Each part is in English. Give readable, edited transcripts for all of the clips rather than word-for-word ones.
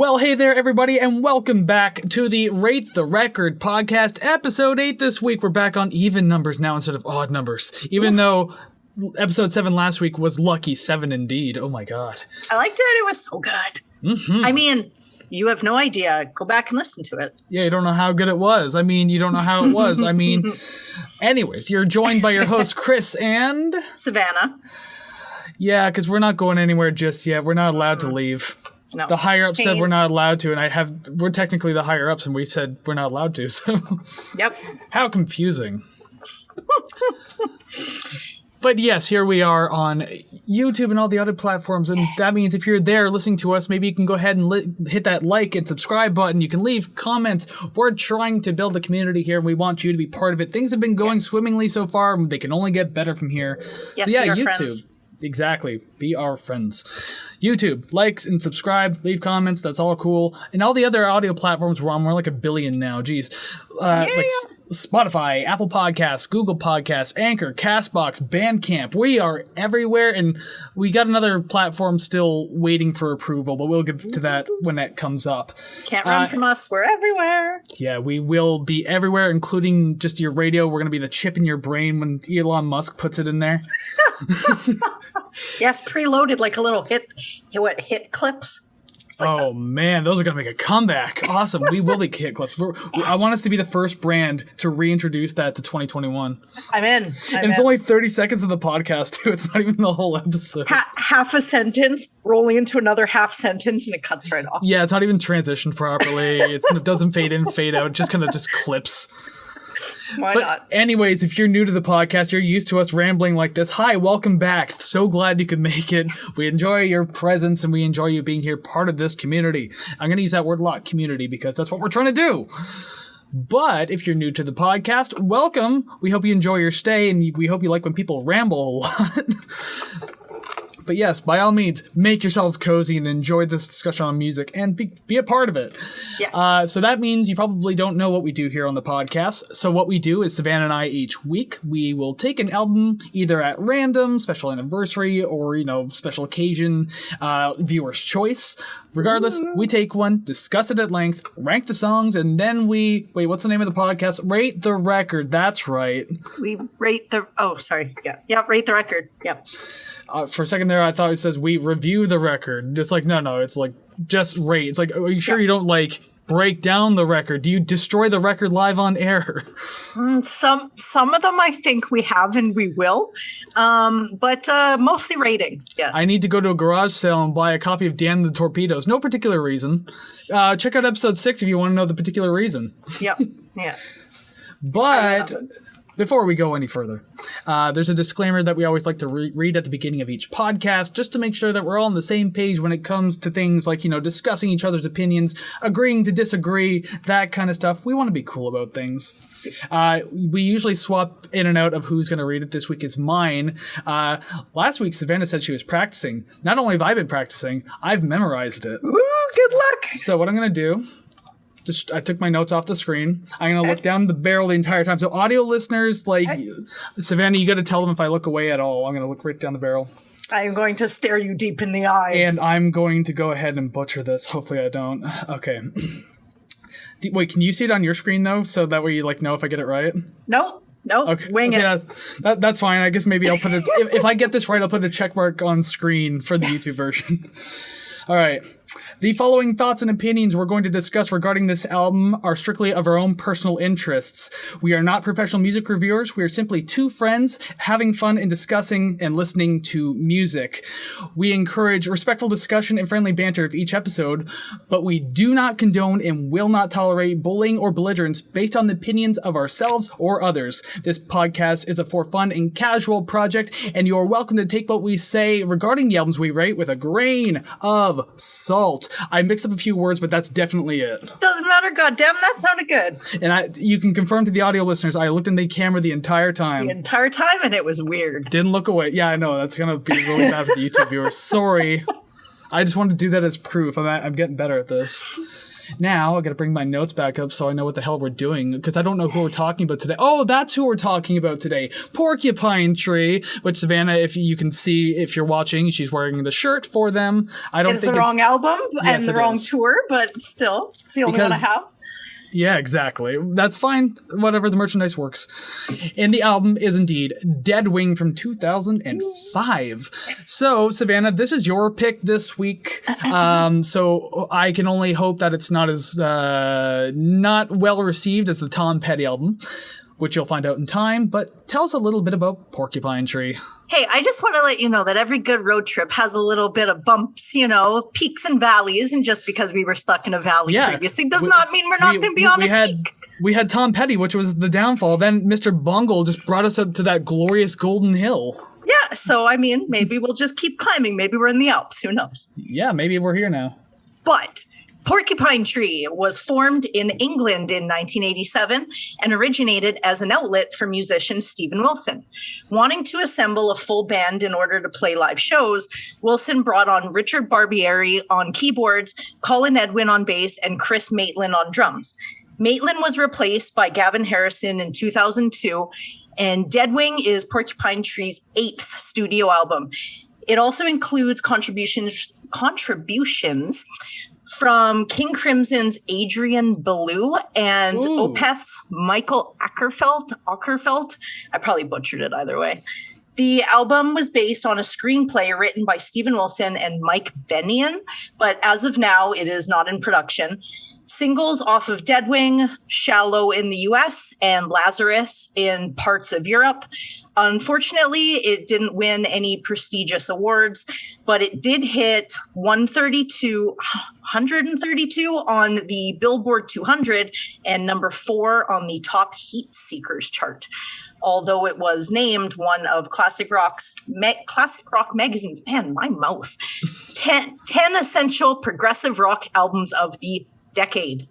Well, hey there, everybody, and welcome back to the Rate the Record podcast, episode 8 this week. We're back on even numbers now instead of odd numbers, even though episode 7 last week was lucky 7 indeed. Oh my god. I liked it. It was so good. Mm-hmm. I mean, you have no idea. Go back and listen to it. Yeah, you don't know how good it was. You don't know how it was. Anyways, you're joined by your host, Kris and... Savannah. Yeah, because we're not going anywhere just yet. We're not allowed to leave. No. The higher-ups said we're not allowed to, and we're technically the higher-ups, and we said we're not allowed to, so... Yep. How confusing. But yes, here we are on YouTube and all the other platforms, and that means if you're there listening to us, maybe you can go ahead and hit that like and subscribe button. You can leave comments. We're trying to build a community here, and we want you to be part of it. Things have been going swimmingly so far, and they can only get better from here. Yes, so yeah, be our YouTube. Friends. Exactly. Be our friends. YouTube, likes and subscribe, leave comments, that's all cool. And all the other audio platforms we're on, we're like 1 billion now, geez. Like Spotify, Apple Podcasts, Google Podcasts, Anchor, Castbox, Bandcamp. We are everywhere, and we got another platform still waiting for approval, but we'll get to that when that comes up. Can't run from us, we're everywhere. Yeah, we will be everywhere, including just your radio. We're going to be the chip in your brain when Elon Musk puts it in there. Yes, preloaded like a little hit clips? Like man, those are going to make a comeback. Awesome. We will be hit clips. Yes. I want us to be the first brand to reintroduce that to 2021. I'm in. It's only 30 seconds of the podcast, too. It's not even the whole episode. Half a sentence, rolling into another half sentence, and it cuts right off. Yeah, it's not even transitioned properly. It doesn't fade in, fade out. It just kind of just clips. Why not? Anyways, if you're new to the podcast, you're used to us rambling like this. Hi, welcome back. So glad you could make it. We enjoy your presence, and we enjoy you being here, part of this community. I'm going to use that word a lot, community, because that's what we're trying to do. But if you're new to the podcast, welcome. We hope you enjoy your stay, and we hope you like when people ramble a lot. But yes, by all means, make yourselves cozy and enjoy this discussion on music and be a part of it. Yes. So that means you probably don't know what we do here on the podcast. So what we do is Savannah and I each week, we will take an album either at random, special anniversary, or, special occasion, viewer's choice. Regardless, we take one, discuss it at length, rank the songs, and then what's the name of the podcast? Rate the Record. That's right. We rate the... Oh, sorry. Yeah, rate the record. Yep. For a second there, I thought it says we review the record. It's like, no, it's like just rate. It's like, are you sure you don't break down the record? Do you destroy the record live on air? Some of them I think we have and we will, but mostly rating. Yes. I need to go to a garage sale and buy a copy of Dan the Torpedoes. No particular reason. Check out episode 6 if you want to know the particular reason. Yep. Yeah. But before we go any further, there's a disclaimer that we always like to read at the beginning of each podcast, just to make sure that we're all on the same page when it comes to things like, discussing each other's opinions, agreeing to disagree, that kind of stuff. We want to be cool about things. We usually swap in and out of who's going to read it. This week is mine. Last week, Savannah said she was practicing. Not only have I been practicing, I've memorized it. Ooh, good luck. So what I'm going to do... I took my notes off the screen. I'm going to look down the barrel the entire time. So audio listeners, Savannah, you got to tell them if I look away at all. I'm going to look right down the barrel. I am going to stare you deep in the eyes. And I'm going to go ahead and butcher this. Hopefully I don't. Okay. Wait, can you see it on your screen, though? So that way you, know if I get it right? Nope. Okay. Wing it. That's fine. I guess maybe I'll put it... if I get this right, I'll put a check mark on screen for the YouTube version. All right. The following thoughts and opinions we're going to discuss regarding this album are strictly of our own personal interests. We are not professional music reviewers. We are simply two friends having fun and discussing and listening to music. We encourage respectful discussion and friendly banter of each episode, but we do not condone and will not tolerate bullying or belligerence based on the opinions of ourselves or others. This podcast is a for fun and casual project, and you are welcome to take what we say regarding the albums we rate with a grain of salt. I mixed up a few words, but that's definitely it. Doesn't matter, goddamn, that sounded good. And you can confirm to the audio listeners, I looked in the camera the entire time. And it was weird. Didn't look away. Yeah, I know, that's going to be really bad for the YouTube viewers. Sorry. I just wanted to do that as proof. I'm getting better at this. Now I got to bring my notes back up so I know what the hell we're doing, because I don't know who we're talking about today. Oh, that's who we're talking about today. Porcupine Tree, which Savannah, if you can see, if you're watching, she's wearing the shirt for them. I don't It's think the wrong album and the wrong is. tour, but still, it's the only one I have. Yeah, exactly. That's fine. Whatever, the merchandise works. And the album is indeed Deadwing from 2005. So, Savannah, this is your pick this week. So I can only hope that it's not as not well received as the Tom Petty album, which you'll find out in time. But tell us a little bit about Porcupine Tree. Hey, I just want to let you know that every good road trip has a little bit of bumps, peaks and valleys. And just because we were stuck in a valley previously does not mean we're not going to be on a peak. We had Tom Petty, which was the downfall. Then Mr. Bungle just brought us up to that glorious golden hill. Yeah, so I mean, maybe we'll just keep climbing. Maybe we're in the Alps. Who knows? Yeah, maybe we're here now. But Porcupine Tree was formed in England in 1987 and originated as an outlet for musician Steven Wilson. Wanting to assemble a full band in order to play live shows, Wilson brought on Richard Barbieri on keyboards, Colin Edwin on bass, and Kris Maitland on drums. Maitland was replaced by Gavin Harrison in 2002, and Deadwing is Porcupine Tree's 8th studio album. It also includes contributions from King Crimson's Adrian Belew and Opeth's Michael Ackerfeld. I probably butchered it either way. The album was based on a screenplay written by Steven Wilson and Mike Bennion, but as of now, it is not in production. Singles off of Deadwing, Shallow in the US, and Lazarus in parts of Europe. Unfortunately, it didn't win any prestigious awards, but it did hit 132 on the Billboard 200 and number 4 on the Top Heat Seekers chart. Although it was named one of Classic Rock magazine's, man, my mouth, 10 essential progressive rock albums of the decade.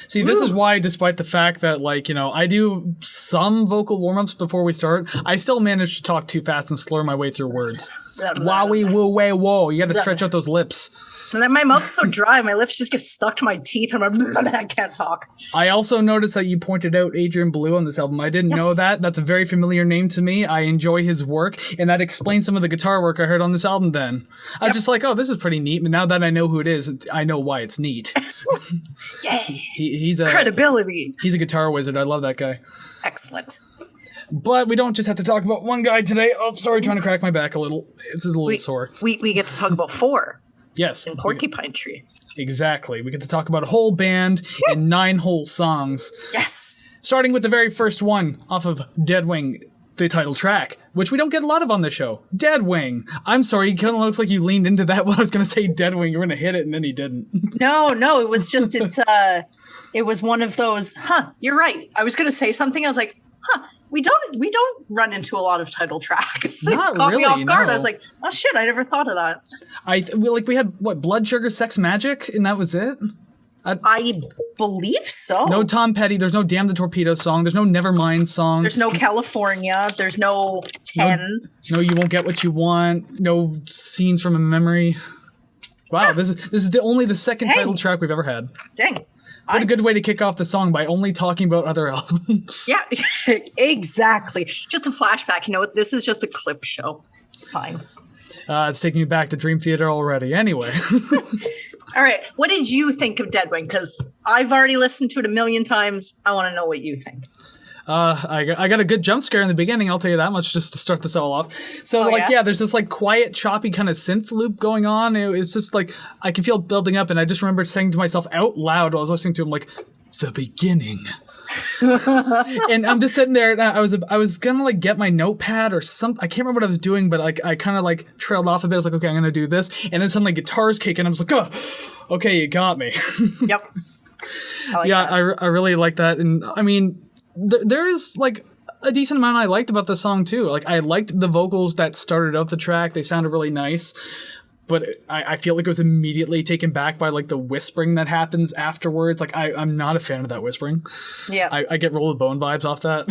See, this is why, despite the fact that, I do some vocal warm-ups before we start, I still manage to talk too fast and slur my way through words. Wowie, woo, way, whoa. You got to stretch out those lips. And then my mouth's so dry, my lips just get stuck to my teeth, and I can't talk. I also noticed that you pointed out Adrian Belew on this album. I didn't know that. That's a very familiar name to me. I enjoy his work, and that explains some of the guitar work I heard on this album then. I was just like, oh, this is pretty neat, but now that I know who it is, I know why it's neat. Yay! He's credibility. He's a guitar wizard. I love that guy. Excellent. But we don't just have to talk about one guy today. Oh, sorry, trying to crack my back a little. This is a little sore. We get to talk about 4. Yes. In Porcupine Tree. Exactly. We get to talk about a whole band and 9 whole songs. Yes. Starting with the very first one off of Deadwing, the title track, which we don't get a lot of on this show. Deadwing. I'm sorry, it kind of looks like you leaned into that when I was going to say Deadwing. You were going to hit it, and then you didn't. No, it was just, it was one of those, you're right. I was going to say something. I was like, we don't run into a lot of title tracks. Not caught really, me off guard. no. I was like, oh shit, I never thought of that. We had Blood Sugar Sex Magic, and that was it. I believe so. No Tom Petty. There's no Damn the Torpedo song. There's no Nevermind song. There's no California. There's no 10. No, You Won't Get What You Want. No Scenes from a Memory. Wow, this is the second title track we've ever had. Dang. What a good way to kick off the song, by only talking about other albums. Yeah, exactly. Just a flashback. You know what? This is just a clip show. Fine. It's taking me back to Dream Theater already. Anyway. All right. What did you think of Deadwing? Because I've already listened to it a million times. I want to know what you think. I got a good jump scare in the beginning, I'll tell you that much, just to start this all off. So, there's this, quiet, choppy kind of synth loop going on. It's just, I can feel it building up, and I just remember saying to myself out loud while I was listening to him, the beginning. And I'm just sitting there, and I was gonna, get my notepad or something. I can't remember what I was doing, but, I kind of, trailed off a bit. I was like, okay, I'm gonna do this. And then suddenly guitars kick, and I was like, oh, okay, you got me. Yep. I really like that. And, I mean, there is a decent amount I liked about the song too. I liked the vocals that started out the track. They sounded really nice. but I feel like it was immediately taken back by like the whispering that happens afterwards. Like I'm not a fan of that whispering. Yeah, I get Roll the Bone vibes off that.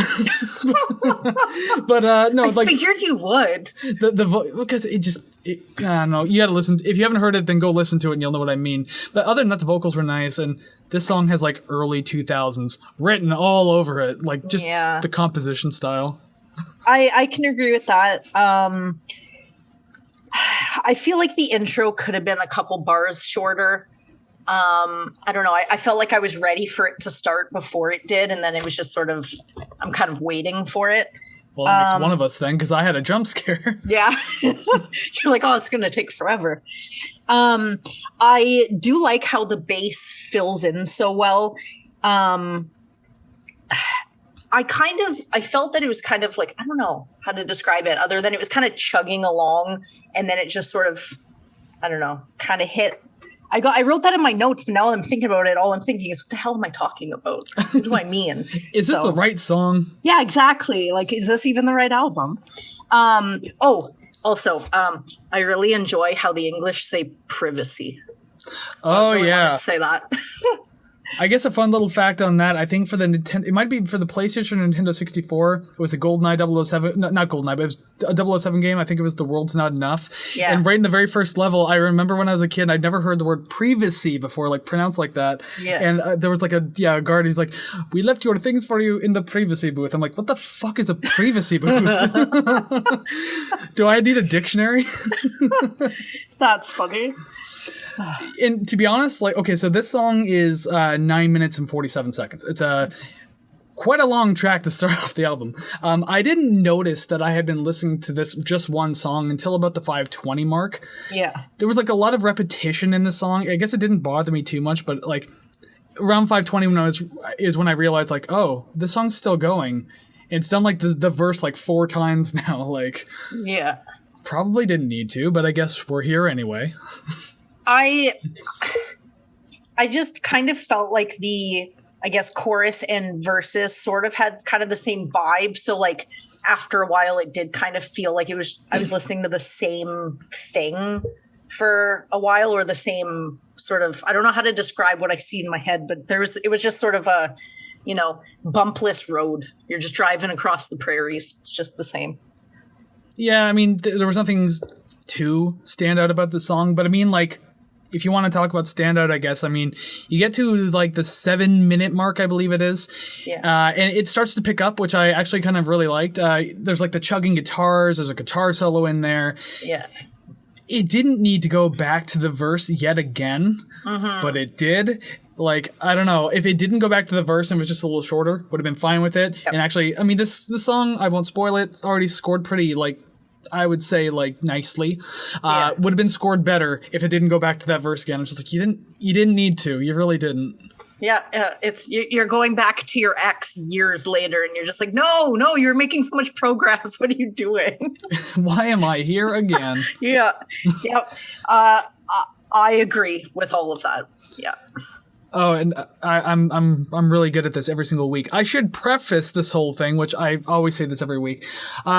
But no, I figured you would. Because I don't know. You got to listen. If you haven't heard it, then go listen to it and you'll know what I mean. But other than that, the vocals were nice, and this song has like early 2000s written all over it, like just the composition style. I can agree with that. I feel like the intro could have been a couple bars shorter. I don't know. I felt like I was ready for it to start before it did, and then it was just sort of, I'm kind of waiting for it. Well, that makes one of us then, because I had a jump scare. Yeah. You're like, oh, it's going to take forever. I do like how the bass fills in so well. I felt that it was kind of like, I don't know how to describe it, other than it was kind of chugging along, and then it just sort of, I don't know, kind of hit. I wrote that in my notes, but now I'm thinking about it, all I'm thinking is, what the hell am I talking about? What do I mean? Is this the right song? Yeah, exactly. Like, is this even the right album? Also, I really enjoy how the English say privacy. Oh, I really yeah. wanted to say that. I guess a fun little fact on that, I think for the Nintendo, it might be for the PlayStation or Nintendo 64, it was a GoldenEye 007, not GoldenEye, but it was a 007 game. I think it was The World's Not Enough. Yeah. And right in the very first level, I remember when I was a kid, I'd never heard the word privacy before, like pronounced like that. Yeah. And there was like a guard, he's like, we left your things for you in the privacy booth. I'm like, what the fuck is a privacy booth? Do I need a dictionary? That's funny. And to be honest, like, okay, so this song is 9 minutes and 47 seconds. It's quite a long track to start off the album. I didn't notice that I had been listening to this just one song until about the 5:20 mark. Yeah. There was like a lot of repetition in the song. I guess it didn't bother me too much, but like around 5:20 is when I realized like, oh, this song's still going. It's done like the verse like 4 times now. Like, yeah. Probably didn't need to, but I guess we're here anyway. I just kind of felt like the, I guess, chorus and verses sort of had kind of the same vibe. So like after a while, it did kind of feel like I was listening to the same thing for a while, or the same sort of, I don't know how to describe what I see in my head, but it was just sort of a, bumpless road. You're just driving across the prairies. It's just the same. Yeah. I mean, there was nothing too stand out about the song, but I mean, like, if you want to talk about standout, I guess, I mean, you get to like the 7-minute mark, I believe it is. Yeah. And it starts to pick up, which I actually kind of really liked. There's like the chugging guitars. There's a guitar solo in there. Yeah. It didn't need to go back to the verse yet again, but it did. Like, I don't know. If it didn't go back to the verse and was just a little shorter, would have been fine with it. Yep. And actually, I mean, this song, I won't spoil it, it's already scored pretty, like, I would say, like, nicely. Would have been scored better if it didn't go back to that verse again. It's just like, you didn't need to. You really didn't. Yeah, you're going back to your ex years later, and you're just like, no, you're making so much progress. What are you doing? Why am I here again? Yeah. I agree with all of that. Yeah. Oh, and I'm really good at this every single week. I should preface this whole thing, which I always say this every week.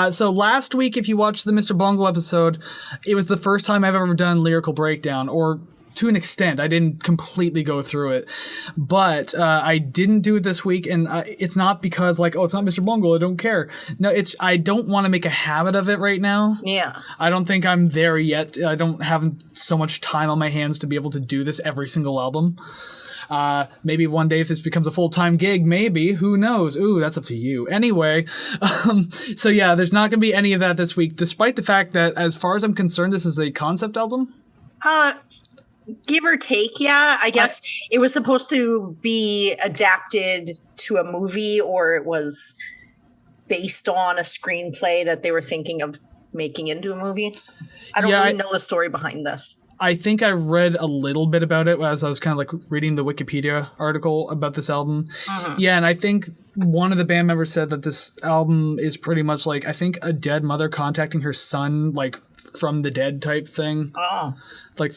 So last week, if you watched the Mr. Bungle episode, it was the first time I've ever done lyrical breakdown, or to an extent. I didn't completely go through it, but I didn't do it this week, and it's not because like, oh, it's not Mr. Bungle, I don't care. No, I don't want to make a habit of it right now. Yeah. I don't think I'm there yet. I don't have so much time on my hands to be able to do this every single album. Maybe one day if this becomes a full-time gig, maybe, who knows? Ooh, that's up to you. Anyway, so yeah, there's not going to be any of that this week, despite the fact that, as far as I'm concerned, this is a concept album. Give or take, yeah. I guess it was supposed to be adapted to a movie, or it was based on a screenplay that they were thinking of making into a movie. So I don't really know the story behind this. I think I read a little bit about it as I was kind of like reading the Wikipedia article about this album. Yeah, and I think one of the band members said that this album is pretty much like, I think, a dead mother contacting her son, like from the dead type thing. Oh. Like,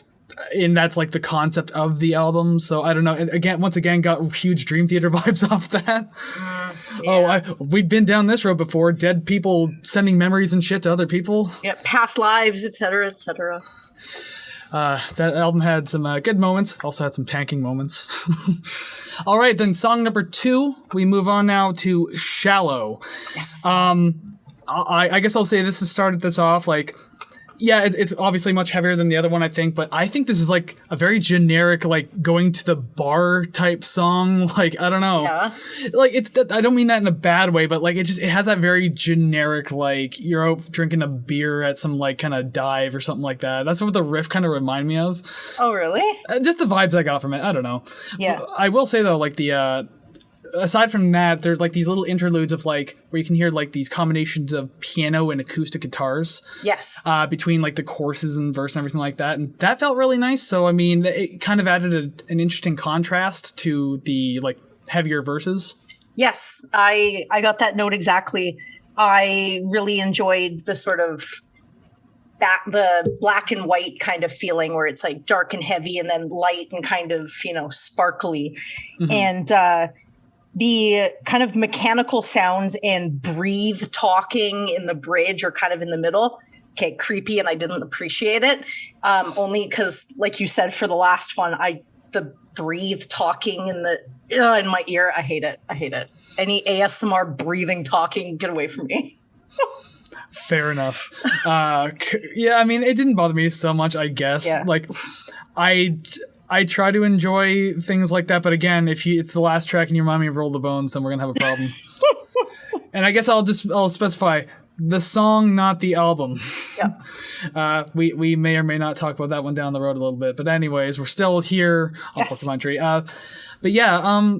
and that's like the concept of the album. So I don't know. And once again, got huge Dream Theater vibes off that. Yeah. Oh, we've been down this road before. Dead people sending memories and shit to other people. Yeah, past lives, etc., etc. That album had some good moments, also had some tanking moments. All right, then song number 2, we move on now to Shallow. Yes. I guess I'll say this has started this off like, yeah, it's obviously much heavier than the other one, I think, but I think this is like a very generic, like going to the bar type song. Like, I don't know. Yeah. Like, I don't mean that in a bad way, but like it has that very generic, like you're out drinking a beer at some like kind of dive or something like that. That's what the riff kind of remind me of. Oh, really? Just the vibes I got from it. I don't know. Yeah. But I will say though, like aside from that, there's like these little interludes of like where you can hear like these combinations of piano and acoustic guitars. Yes. Between like the choruses and verse and everything like that, and that felt really nice. So I mean, it kind of added an interesting contrast to the like heavier verses. Yes, I got that note exactly. I really enjoyed the sort of the black and white kind of feeling where it's like dark and heavy and then light and kind of, sparkly. Mm-hmm. And the kind of mechanical sounds and breathe talking in the bridge are kind of in the middle. Okay, creepy, and I didn't appreciate it. Only because, like you said, for the last one, the breathe talking in my ear, I hate it. I hate it. Any ASMR breathing talking, get away from me. Fair enough. Yeah, I mean, it didn't bother me so much, I guess. Yeah. Like, I try to enjoy things like that, but again, if it's the last track and you remind me of Roll the Bones, then we're gonna have a problem. And I guess I'll specify the song, not the album. Yeah. We may or may not talk about that one down the road a little bit, but anyways, we're still here on Porcupine Tree. But yeah,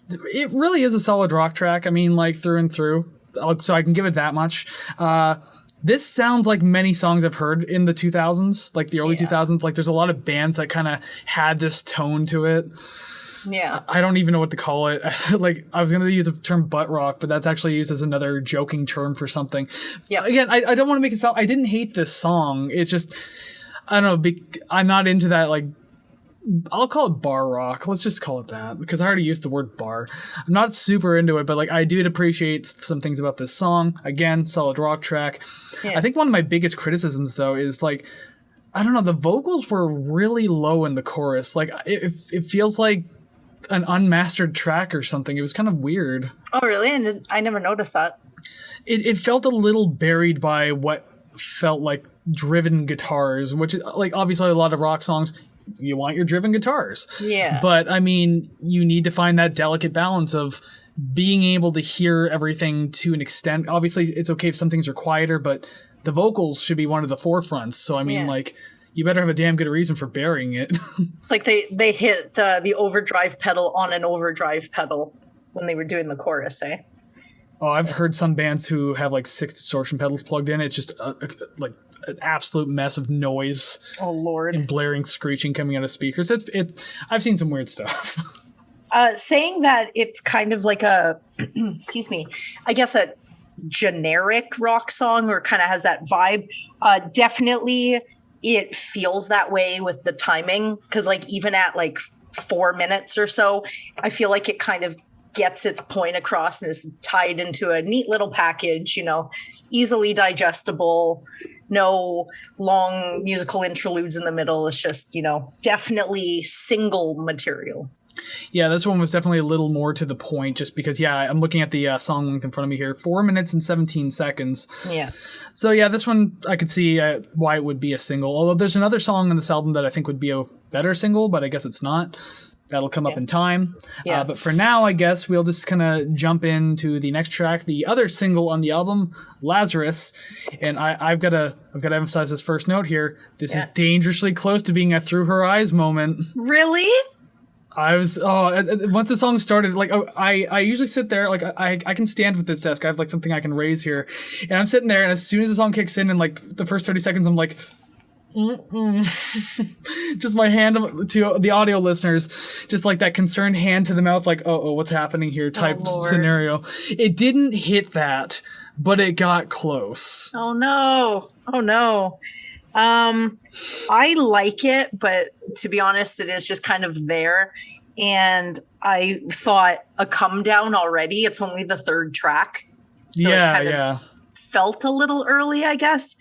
it really is a solid rock track. I mean, like through and through. So I can give it that much. This sounds like many songs I've heard in the 2000s, like the early 2000s. Like there's a lot of bands that kind of had this tone to it. Yeah. I don't even know what to call it. Like I was going to use the term butt rock, but that's actually used as another joking term for something. Yeah. Again, I don't want to make it sound, I didn't hate this song. It's just, I don't know. I'm not into that, like, I'll call it bar rock. Let's just call it that because I already used the word bar. I'm not super into it, but like I do appreciate some things about this song. Again, solid rock track. Yeah. I think one of my biggest criticisms though is like, I don't know, the vocals were really low in the chorus. Like it feels like an unmastered track or something. It was kind of weird. Oh, really? I never noticed that. It felt a little buried by what felt like driven guitars, which like obviously a lot of rock songs, you want your driven guitars. Yeah. But I mean, you need to find that delicate balance of being able to hear everything to an extent. Obviously, it's okay if some things are quieter, but the vocals should be one of the forefronts. So I mean, like, you better have a damn good reason for burying it. It's like they hit the overdrive pedal on an overdrive pedal when they were doing the chorus, eh? Oh, I've heard some bands who have like 6 distortion pedals plugged in. It's just like an absolute mess of noise. Oh Lord! And blaring screeching coming out of speakers. I've seen some weird stuff. Saying that it's kind of like a, excuse me, I guess a generic rock song or kind of has that vibe. Definitely, it feels that way with the timing because like even at like 4 minutes or so, I feel like it kind of gets its point across and is tied into a neat little package, easily digestible, no long musical interludes in the middle. It's just, definitely single material. Yeah, this one was definitely a little more to the point just because, I'm looking at the song length in front of me here, 4 minutes and 17 seconds. Yeah. So, this one, I could see why it would be a single. Although there's another song on this album that I think would be a better single, but I guess it's not. That'll come up in time. Yeah. But for now, I guess we'll just kind of jump into the next track, the other single on the album, Lazarus. And I've got to emphasize this first note here. This is dangerously close to being a through her eyes moment. Really? I was once the song started, like I usually sit there, like I can stand with this desk. I have like something I can raise here, and I'm sitting there, and as soon as the song kicks in, and like the first 30 seconds, I'm like. Just my hand to the audio listeners, just like that concerned hand to the mouth, like, oh, what's happening here type scenario. It didn't hit that, but it got close. Oh no. I like it, but to be honest, it is just kind of there. And I thought a come down already. It's only the third track. So it kind of felt a little early, I guess.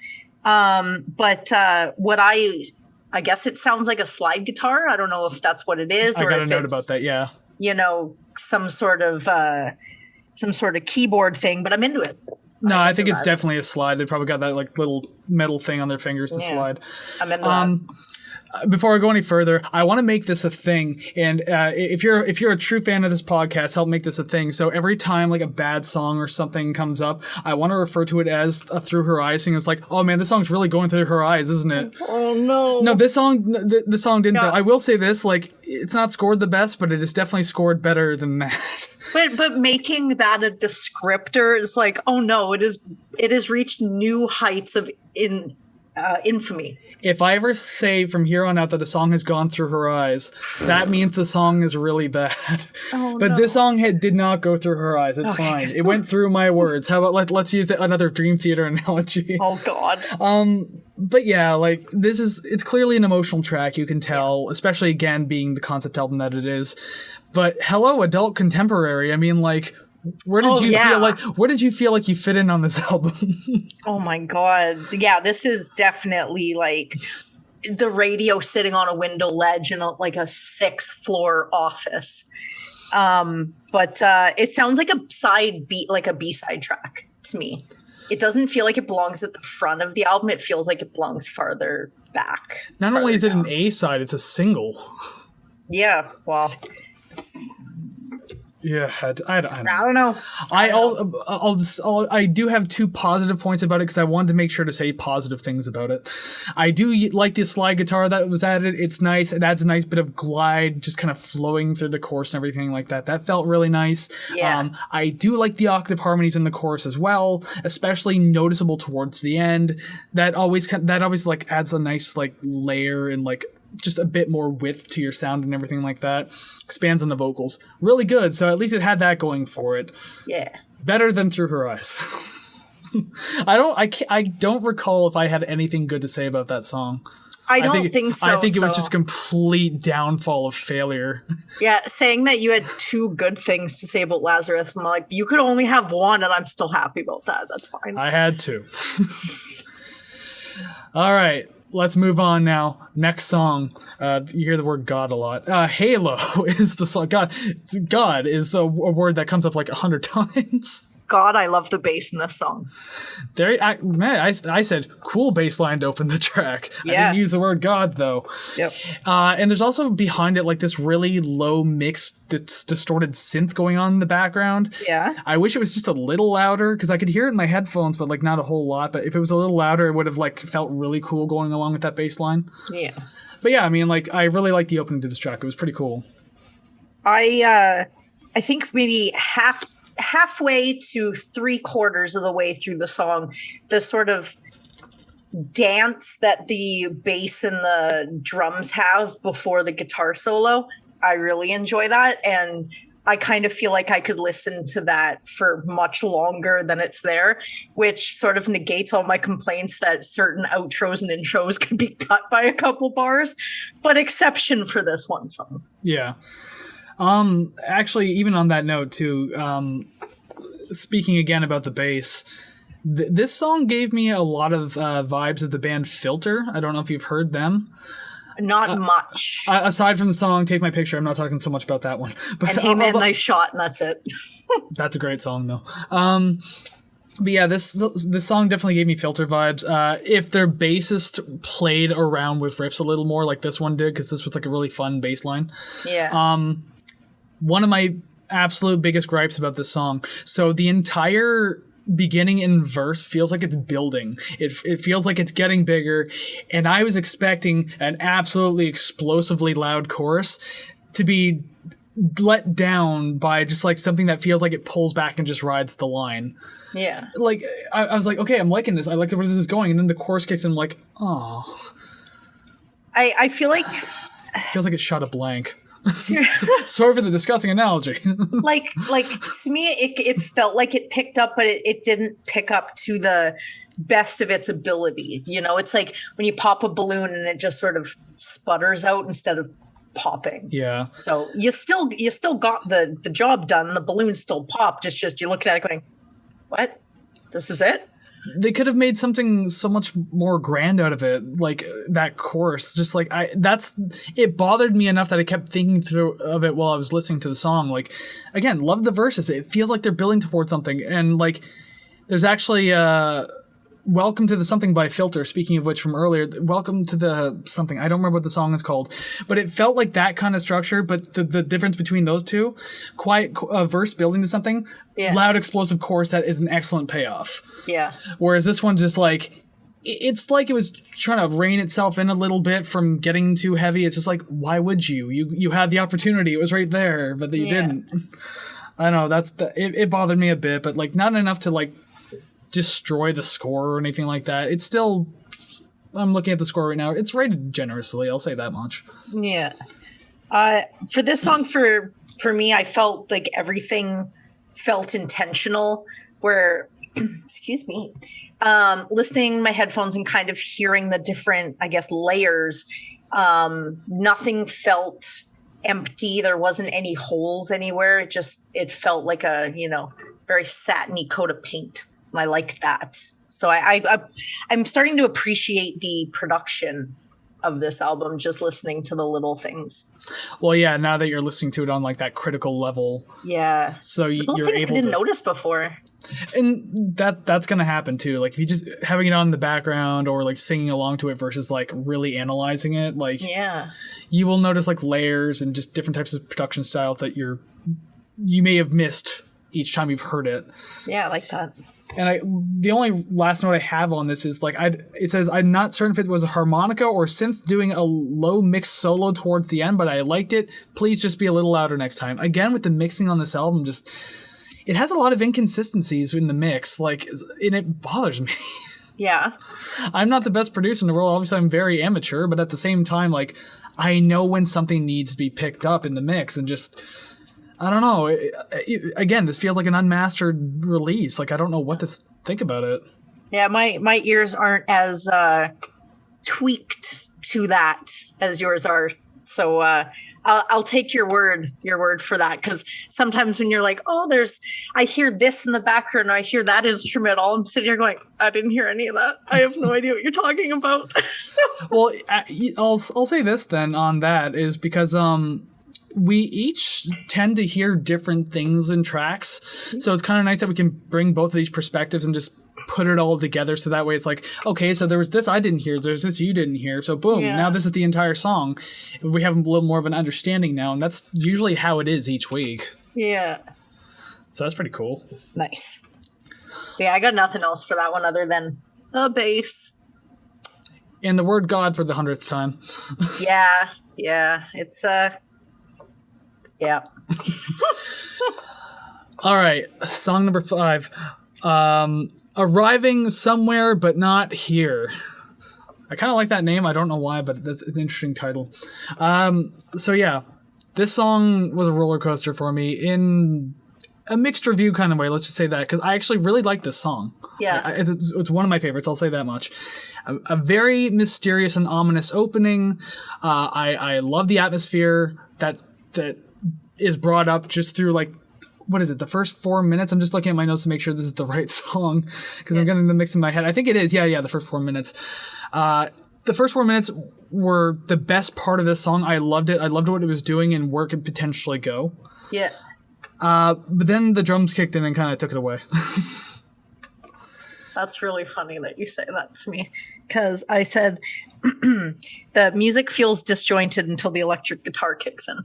But what I I guess it sounds like a slide guitar. I don't know if that's what it is. I or got a if note it's, about that, yeah. You know, some sort of keyboard thing, but I'm into it. No, I think it's definitely a slide. They probably got that like little metal thing on their fingers to slide. I'm into that. Before I go any further, I want to make this a thing, and if you're a true fan of this podcast, help make this a thing. So every time like a bad song or something comes up, I want to refer to it as a Through Her Eyes thing. It's like, oh man, this song's really going through her eyes, isn't it? Oh no! No, this song didn't. Though. I will say this: like, it's not scored the best, but it is definitely scored better than that. But making that a descriptor is like, oh no, it has reached new heights of infamy. If I ever say from here on out that a song has gone through her eyes, that means the song is really bad. Oh, but no. this song did not go through her eyes. It's fine. It went through my words. How about let's use another Dream Theater analogy. Oh God. But yeah, like it's clearly an emotional track. You can tell, especially again being the concept album that it is. But hello, adult contemporary. I mean, like. Where did you feel like you fit in on this album? Oh my God. Yeah, this is definitely like the radio sitting on a window ledge in like a 6th floor office. But it sounds like a B-side track to me. It doesn't feel like it belongs at the front of the album. It feels like it belongs farther back. Not only is it an A-side, it's a single. Yeah, well... Yeah, I don't know. I do have 2 positive points about it because I wanted to make sure to say positive things about it. I do like the slide guitar that was added. It's nice. It adds a nice bit of glide, just kind of flowing through the chorus and everything like that. That felt really nice. Yeah. I do like the octave harmonies in the chorus as well, especially noticeable towards the end. That always like adds a nice like layer and like just a bit more width to your sound and everything like that. Expands on the vocals. Really good. So at least it had that going for it. Yeah. Better than Through Her Eyes. I don't recall if I had anything good to say about that song. I don't think so. I think it was just complete downfall of failure. Yeah, saying that you had 2 good things to say about Lazarus, I'm like, you could only have 1 and I'm still happy about that. That's fine. I had 2. All right. Let's move on now. Next song. You hear the word God a lot. Halo is the song. God is a word that comes up like 100 times. God, I love the bass in this song. I said cool bass line to open the track. Yeah. I didn't use the word God though. Yep. And there's also behind it like this really low mixed, distorted synth going on in the background. Yeah. I wish it was just a little louder because I could hear it in my headphones, but like not a whole lot. But if it was a little louder, it would have like felt really cool going along with that bass line. Yeah. But yeah, I mean, like I really liked the opening to this track. It was pretty cool. I think maybe halfway to 3/4 of the way through the song, the sort of dance that the bass and the drums have before the guitar solo, I really enjoy that. And I kind of feel like I could listen to that for much longer than it's there, which sort of negates all my complaints that certain outros and intros could be cut by a couple bars, but exception for this one song. Yeah. Actually, even on that note too, speaking again about the bass, this song gave me a lot of vibes of the band Filter. I don't know if you've heard them. Not much. Aside from the song "Take My Picture," I'm not talking so much about that one. But and Hey Man, Nice Shot, and that's it. That's a great song though. But yeah, this song definitely gave me Filter vibes. If their bassist played around with riffs a little more like this one did, because this was like a really fun bass line. Yeah. One of my absolute biggest gripes about this song. So the entire beginning and verse feels like it's building. It feels like it's getting bigger. And I was expecting an absolutely explosively loud chorus to be let down by just like something that feels like it pulls back and just rides the line. Yeah. Like, I was like, okay, I'm liking this. I like where this is going. And then the chorus kicks in, I'm like, oh. I feel like... feels like it shot a blank. Sorry for the disgusting analogy. like to me it felt like it picked up, but it didn't pick up to the best of its ability. You know, it's like when you pop a balloon and it just sort of sputters out instead of popping. Yeah. So you still got the job done. The balloon still popped. Just you look at it going, what? This is it? They could have made something so much more grand out of it, like that chorus. Just like it bothered me enough that I kept thinking through of it while I was listening to the song. Like, again, love the verses. It feels like they're building towards something, and like there's actually Welcome to the Something by Filter, speaking of which from earlier. Welcome to the Something. I don't remember what the song is called. But it felt like that kind of structure, but the difference between those two, quiet verse building to something, loud explosive chorus that is an excellent payoff. Yeah. Whereas this one just like, it's like it was trying to rein itself in a little bit from getting too heavy. It's just like, why would you? You had the opportunity. It was right there, but you didn't. I don't know. It bothered me a bit, but like not enough to like destroy the score or anything like that. It's still, I'm looking at the score right now, it's rated generously, I'll say that much. Yeah. For this song, for me, I felt like everything felt intentional, where excuse me, listening in my headphones and kind of hearing the different, I guess, layers, nothing felt empty. There wasn't any holes anywhere. It felt like a, very satiny coat of paint. I like that. So I'm starting to appreciate the production of this album, just listening to the little things. Well, yeah, now that you're listening to it on like that critical level. Yeah. So you're things able I didn't to notice before. And that's going to happen too. Like if you just having it on in the background or like singing along to it versus like really analyzing it, like you will notice like layers and just different types of production style that you may have missed each time you've heard it. Yeah, I like that. And the only last note I have on this is like it says I'm not certain if it was a harmonica or synth doing a low mixed solo towards the end, but I liked it. Please just be a little louder next time. Again, with the mixing on this album, just it has a lot of inconsistencies in the mix, like, and it bothers me. Yeah. I'm not the best producer in the world. Obviously, I'm very amateur, but at the same time, like, I know when something needs to be picked up in the mix, and just, I don't know. Again, this feels like an unmastered release. Like, I don't know what to think about it. Yeah, my ears aren't as tweaked to that as yours are. So I'll take your word for that, because sometimes when you're like, oh, I hear this in the background, I hear that instrumental, I'm sitting here going, I didn't hear any of that. I have no idea what you're talking about. Well, I'll say this then on that is because we each tend to hear different things in tracks, so it's kind of nice that we can bring both of these perspectives and just put it all together, so that way it's like, okay, so there was this I didn't hear, there's this you didn't hear, so boom, now this is the entire song. We have a little more of an understanding now, and that's usually how it is each week. Yeah. So that's pretty cool. Nice. Yeah, I got nothing else for that one other than a bass. And the word God for the 100th time. Yeah. It's yeah. All right, song number 5. Arriving Somewhere But Not Here. I kind of like that name. I don't know why, but that's an interesting title. So yeah, this song was a roller coaster for me in a mixed review kind of way. Let's just say that, because I actually really like this song. Yeah. It's one of my favorites. I'll say that much. A very mysterious and ominous opening. I love the atmosphere that is brought up just through, like, what is it, the first 4 minutes? I'm just looking at my notes to make sure this is the right song, because I'm getting the mix in my head. I think it is. Yeah, the first 4 minutes. The first 4 minutes were the best part of this song. I loved it. I loved what it was doing and where it could potentially go. Yeah. But then the drums kicked in and kind of took it away. That's really funny that you say that to me, because I said the music feels disjointed until the electric guitar kicks in.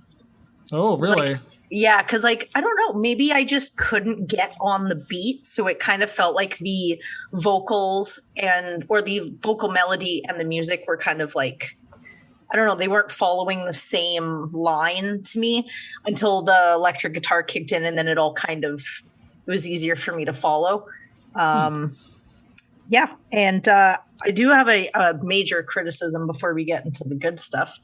Oh, really? Yeah, because, like, I don't know, maybe I just couldn't get on the beat, so it kind of felt like the vocals or the vocal melody and the music were kind of like, I don't know, they weren't following the same line to me until the electric guitar kicked in, and then it was easier for me to follow. Yeah, and I do have a major criticism before we get into the good stuff.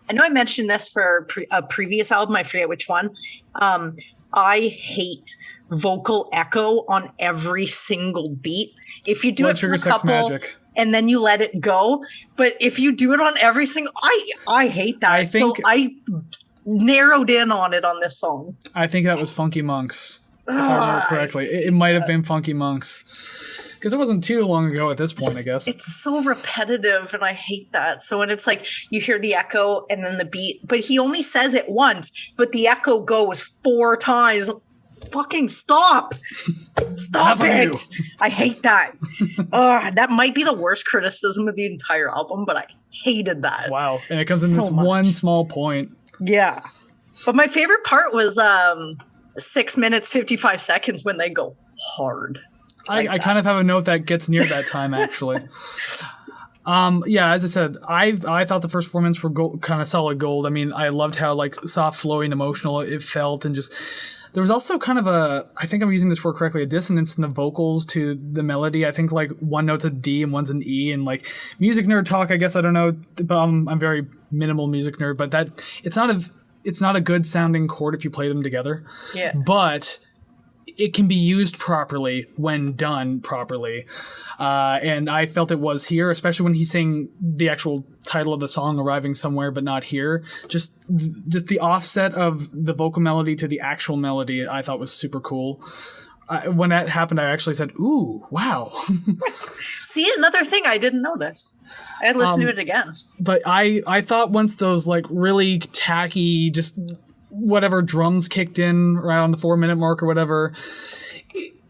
I know I mentioned this for a previous album. I forget which one. I hate vocal echo on every single beat. If you do it for a couple and then you let it go, but if you do it on every single, I hate that. So I narrowed in on it on this song. I think that was Funky Monks, if I remember correctly. It might have been Funky Monks. Because it wasn't too long ago at this point, I guess. It's so repetitive, and I hate that. So when it's like you hear the echo and then the beat, but he only says it once, but the echo goes 4 times. Fucking stop. Stop it. I hate that. That might be the worst criticism of the entire album, but I hated that. Wow. And it comes in this one small point. Yeah. But my favorite part was 6 minutes, 55 seconds when they go hard. I kind of have a note that gets near that time, actually. Yeah, as I said, I thought the first 4 minutes were kind of solid gold. I mean, I loved how like soft, flowing, emotional it felt, and just there was also kind of I think I'm using this word correctly, a dissonance in the vocals to the melody. I think like one note's a D and one's an E, and like music nerd talk, I guess I don't know, but I'm very minimal music nerd, but that it's not a good sounding chord if you play them together. Yeah. But it can be used properly when done properly. And I felt it was here, especially when he's saying the actual title of the song, Arriving Somewhere But Not Here. Just the offset of the vocal melody to the actual melody I thought was super cool. When that happened, I actually said, ooh, wow. See, another thing I didn't notice. I had listened to it again. But I thought once those like really tacky, just whatever drums kicked in around the 4 minute mark or whatever,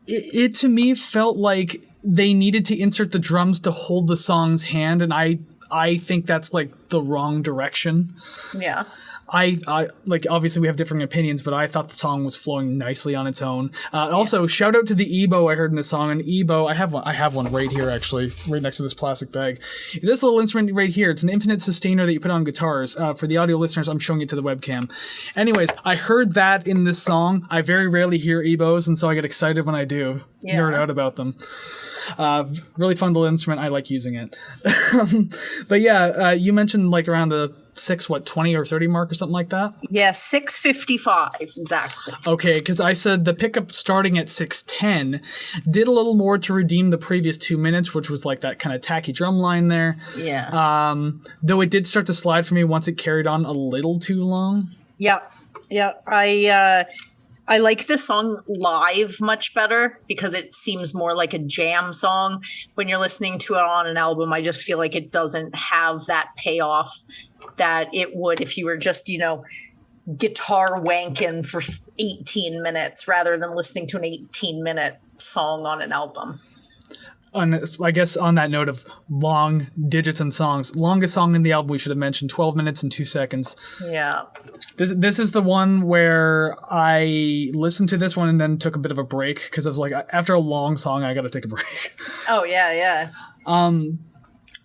it to me felt like they needed to insert the drums to hold the song's hand, and I think that's like the wrong direction. Yeah. I like, obviously we have differing opinions, but I thought the song was flowing nicely on its own. Also, shout out to the EBow I heard in the song. And EBow, I have one right here, actually, right next to this plastic bag. This little instrument right here, it's an infinite sustainer that you put on guitars. For the audio listeners, I'm showing it to the webcam. Anyways, I heard that in this song. I very rarely hear EBows, and so I get excited when I do. Yeah. Nerd out about them. Really fun little instrument. I like using it. But yeah, you mentioned like around the 20 or 30 mark or something like that? Yeah, 6:55 exactly. Okay, because I said the pickup starting at 6:10 did a little more to redeem the previous 2 minutes, which was like that kind of tacky drum line there. Yeah. Though it did start to slide for me once it carried on a little too long. Yeah. I like this song live much better because it seems more like a jam song. When you're listening to it on an album, I just feel like it doesn't have that payoff that it would if you were just, guitar wanking for 18 minutes rather than listening to an 18-minute song on an album. I guess on that note of long digits and songs, longest song in the album we should have mentioned, 12 minutes and 2 seconds. Yeah. This is the one where I listened to this one and then took a bit of a break because I was like, after a long song, I got to take a break. Oh, yeah.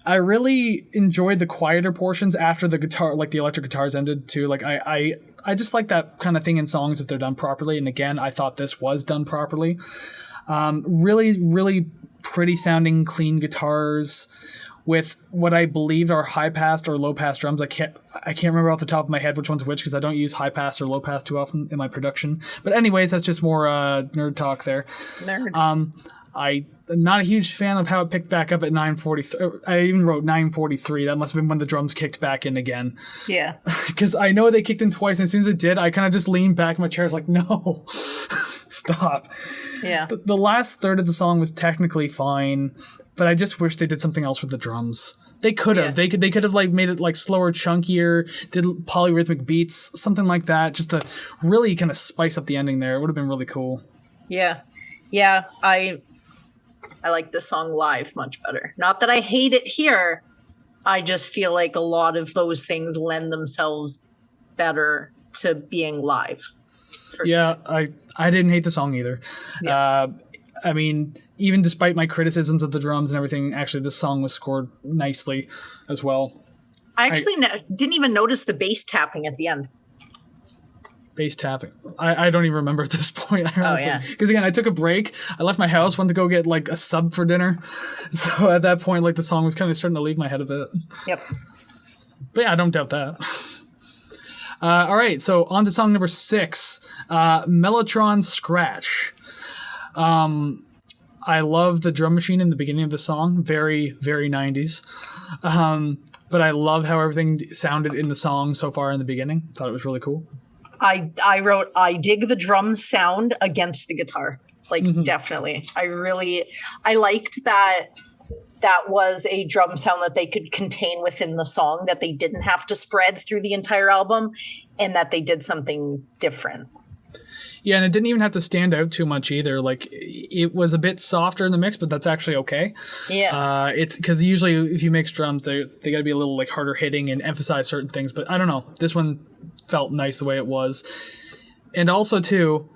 I really enjoyed the quieter portions after the guitar, like the electric guitars ended too. Like I just like that kind of thing in songs if they're done properly. And again, I thought this was done properly. Really, really pretty sounding clean guitars with what I believe are high pass or low pass drums. I can't remember off the top of my head which one's which because I don't use high pass or low pass too often in my production. But anyways, that's just more nerd talk there. Nerd. I'm not a huge fan of how it picked back up at 9:43. I even wrote 9:43. That must have been when the drums kicked back in again. Yeah. Because I know they kicked in twice, and as soon as it did, I kind of just leaned back in my chair. I was like, no, stop. Yeah. The last third of the song was technically fine, but I just wish they did something else with the drums. They could have. Yeah. They could have like made it like slower, chunkier, did polyrhythmic beats, something like that, just to really kind of spice up the ending there. It would have been really cool. Yeah. I like this song live much better. Not that I hate it here. I just feel like a lot of those things lend themselves better to being live. Yeah, sure. I didn't hate the song either. Yeah. I mean, even despite my criticisms of the drums and everything, actually this song was scored nicely as well. I actually didn't even notice the bass tapping at the end. Bass tapping. I don't even remember at this point. Oh, yeah. Because again, I took a break. I left my house, went to go get like a sub for dinner. So at that point, like the song was kind of starting to leave my head a bit. Yep. But yeah, I don't doubt that. All right, so on to song number 6, Mellotron Scratch. I love the drum machine in the beginning of the song. Very, very 90s. But I love how everything sounded in the song so far in the beginning. Thought it was really cool. I wrote, I dig the drum sound against the guitar. Like, definitely. I liked that was a drum sound that they could contain within the song, that they didn't have to spread through the entire album, and that they did something different. Yeah, and it didn't even have to stand out too much either. Like, it was a bit softer in the mix, but that's actually okay. Yeah. It's because usually if you mix drums, they got to be a little like harder hitting and emphasize certain things. But I don't know. This one felt nice the way it was. And also, too,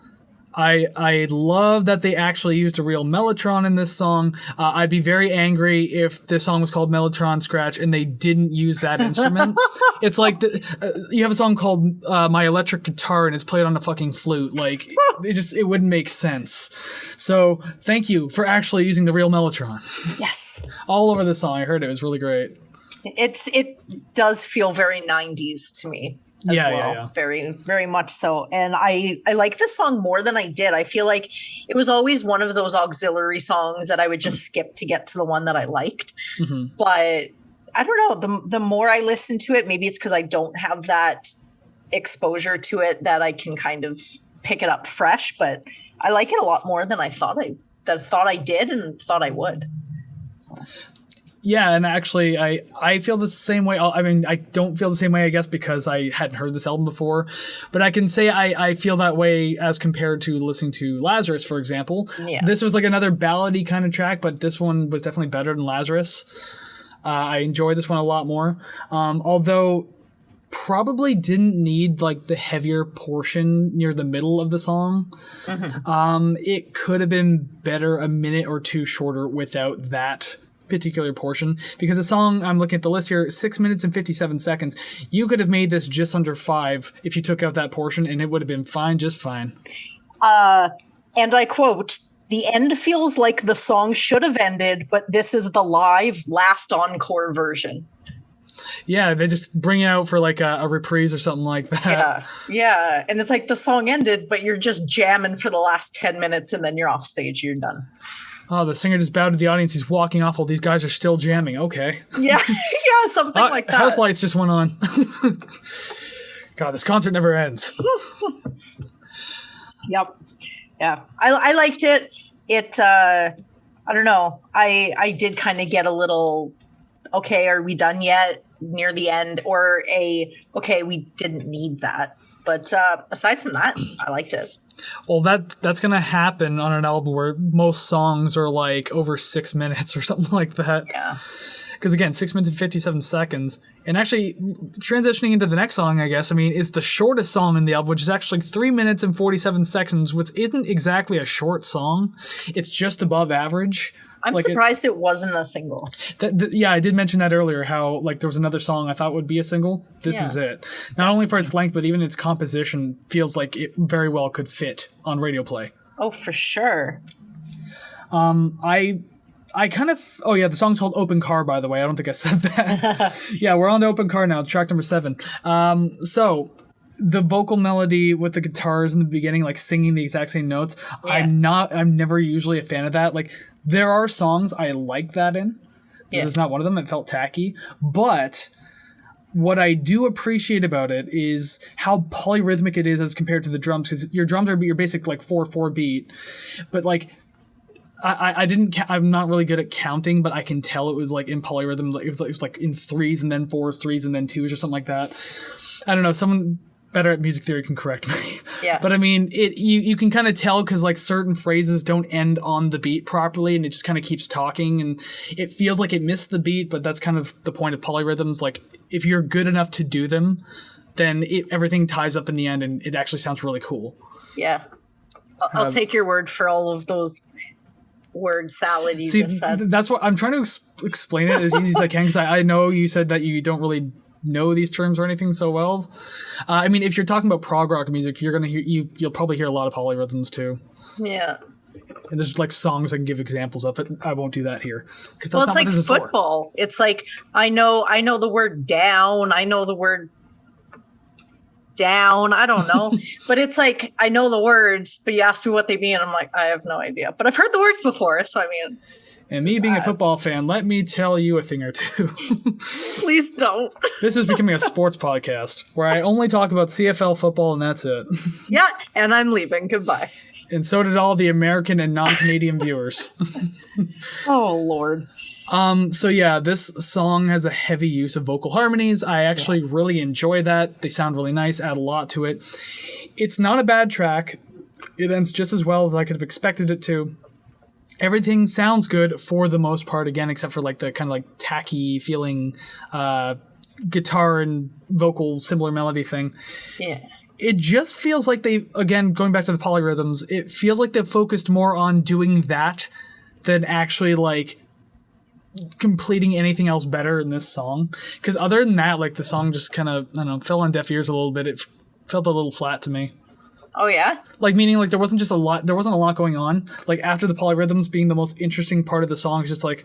I love that they actually used a real mellotron in this song. I'd be very angry if this song was called Mellotron Scratch and they didn't use that instrument. It's like you have a song called My Electric Guitar and it's played on a fucking flute. Like, it wouldn't make sense. So thank you for actually using the real mellotron. Yes. All over the song. I heard it was really great. It does feel very 90s to me. Yeah. Very, very much so. And I like this song more than I did. I feel like it was always one of those auxiliary songs that I would just skip to get to the one that I liked. Mm-hmm. But I don't know, the more I listen to it, maybe it's because I don't have that exposure to it that I can kind of pick it up fresh. But I like it a lot more than I thought I did and thought I would. So. Yeah, and actually, I feel the same way. I mean, I don't feel the same way, I guess, because I hadn't heard this album before. But I can say I feel that way as compared to listening to Lazarus, for example. Yeah. This was like another ballady kind of track, but this one was definitely better than Lazarus. I enjoyed this one a lot more. Although probably didn't need like the heavier portion near the middle of the song. Mm-hmm. It could have been better a minute or two shorter without that particular portion, because the song, I'm looking at the list here, 6 minutes and 57 seconds. You could have made this just under 5 if you took out that portion, and it would have been fine, just fine. And I quote, "The end feels like the song should have ended, but this is the live last encore version." Yeah, they just bring it out for like a reprise or something like that. Yeah. And it's like the song ended, but you're just jamming for the last 10 minutes and then you're off stage, you're done. Oh, the singer just bowed to the audience. He's walking off while these guys are still jamming. Okay. Yeah, something like that. House lights just went on. God, this concert never ends. Yep. Yeah. I liked it. I don't know. I did kind of get a little, okay, are we done yet? Near the end, or okay, we didn't need that. But aside from that, I liked it. Well, that's going to happen on an album where most songs are like over 6 minutes or something like that. Yeah. Because again, 6 minutes and 57 seconds. And actually, transitioning into the next song, I guess, I mean, it's the shortest song in the album, which is actually 3 minutes and 47 seconds, which isn't exactly a short song. It's just above average. I'm surprised it wasn't a single. Yeah, I did mention that earlier, how like there was another song I thought would be a single. This is it. Not only for its length, but even its composition feels like it very well could fit on radio play. Oh, for sure. I kind of... Oh, yeah, the song's called Open Car, by the way. I don't think I said that. Yeah, we're on to Open Car now, track number 7. So... the vocal melody with the guitars in the beginning, like singing the exact same notes. Yeah. I'm never usually a fan of that. Like, there are songs I like that in. This is not one of them. It felt tacky. But what I do appreciate about it is how polyrhythmic it is as compared to the drums, because your drums are your basic like 4/4 beat. But like, I'm not really good at counting, but I can tell it was like in polyrhythms. Like it was like in 3s and then 4s, 3s and then 2s or something like that. I don't know. Someone better at music theory can correct me. Yeah. But I mean, you can kind of tell because like certain phrases don't end on the beat properly, and it just kind of keeps talking, and it feels like it missed the beat. But that's kind of the point of polyrhythms. Like if you're good enough to do them, then everything ties up in the end, and it actually sounds really cool. Yeah. I'll take your word for all of those word salad you just said. That's what I'm trying to explain it as easy as I can, because I know you said that you don't really know these terms or anything so well. I mean, if you're talking about prog rock music, you're gonna you'll probably hear a lot of polyrhythms too. Yeah. And there's like songs I can give examples of, but I won't do that here. Well, it's like football. It's like I know the word down. I know the word down. I don't know, but it's like I know the words, but you ask me what they mean, I'm like, I have no idea. But I've heard the words before, so I mean. And me being a football fan, let me tell you a thing or two. Please don't. This is becoming a sports podcast where I only talk about CFL football and that's it. Yeah, and I'm leaving. Goodbye. And so did all the American and non-Canadian viewers. Oh, Lord. So yeah, this song has a heavy use of vocal harmonies. I actually really enjoy that. They sound really nice, add a lot to it. It's not a bad track. It ends just as well as I could have expected it to. Everything sounds good for the most part, again, except for like the kind of like tacky feeling guitar and vocal similar melody thing. Yeah. It just feels like they, again, going back to the polyrhythms, it feels like they've focused more on doing that than actually like completing anything else better in this song. Because other than that, like the song just kind of, I don't know, fell on deaf ears a little bit. It felt a little flat to me. Oh, yeah? Like, meaning, like, there wasn't a lot going on. Like, after the polyrhythms being the most interesting part of the song, it's just like,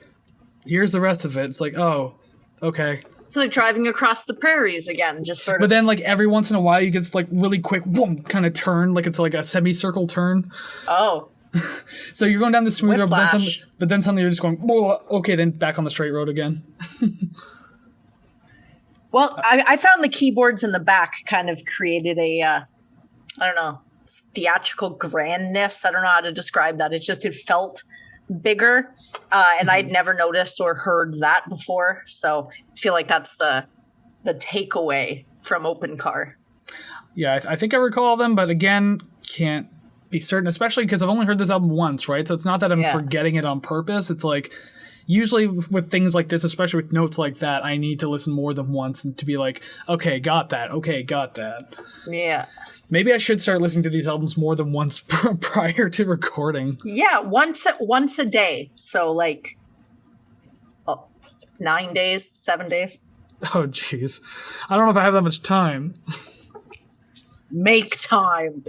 here's the rest of it. It's like, oh, okay. So like driving across the prairies again, just sort of. But then, like, every once in a while, you get this, like, really quick, boom, kind of turn. Like, it's like a semicircle turn. Oh. So you're going down the smooth road, Whiplash. but then suddenly you're just going, whoa, okay, then back on the straight road again. Well, I found the keyboards in the back kind of created a, I don't know, theatrical grandness. I don't know how to describe that. It felt bigger, and I'd never noticed or heard that before. So I feel like that's the takeaway from Open Car. Yeah, I think I recall them, but again, can't be certain, especially because I've only heard this album once, right? So it's not that I'm forgetting it on purpose. It's like, usually with things like this, especially with notes like that, I need to listen more than once and to be like, okay, got that. Okay, got that. Yeah. Maybe I should start listening to these albums more than once prior to recording. Yeah, once a day. So like 9 days, 7 days. Oh, jeez. I don't know if I have that much time. Make time.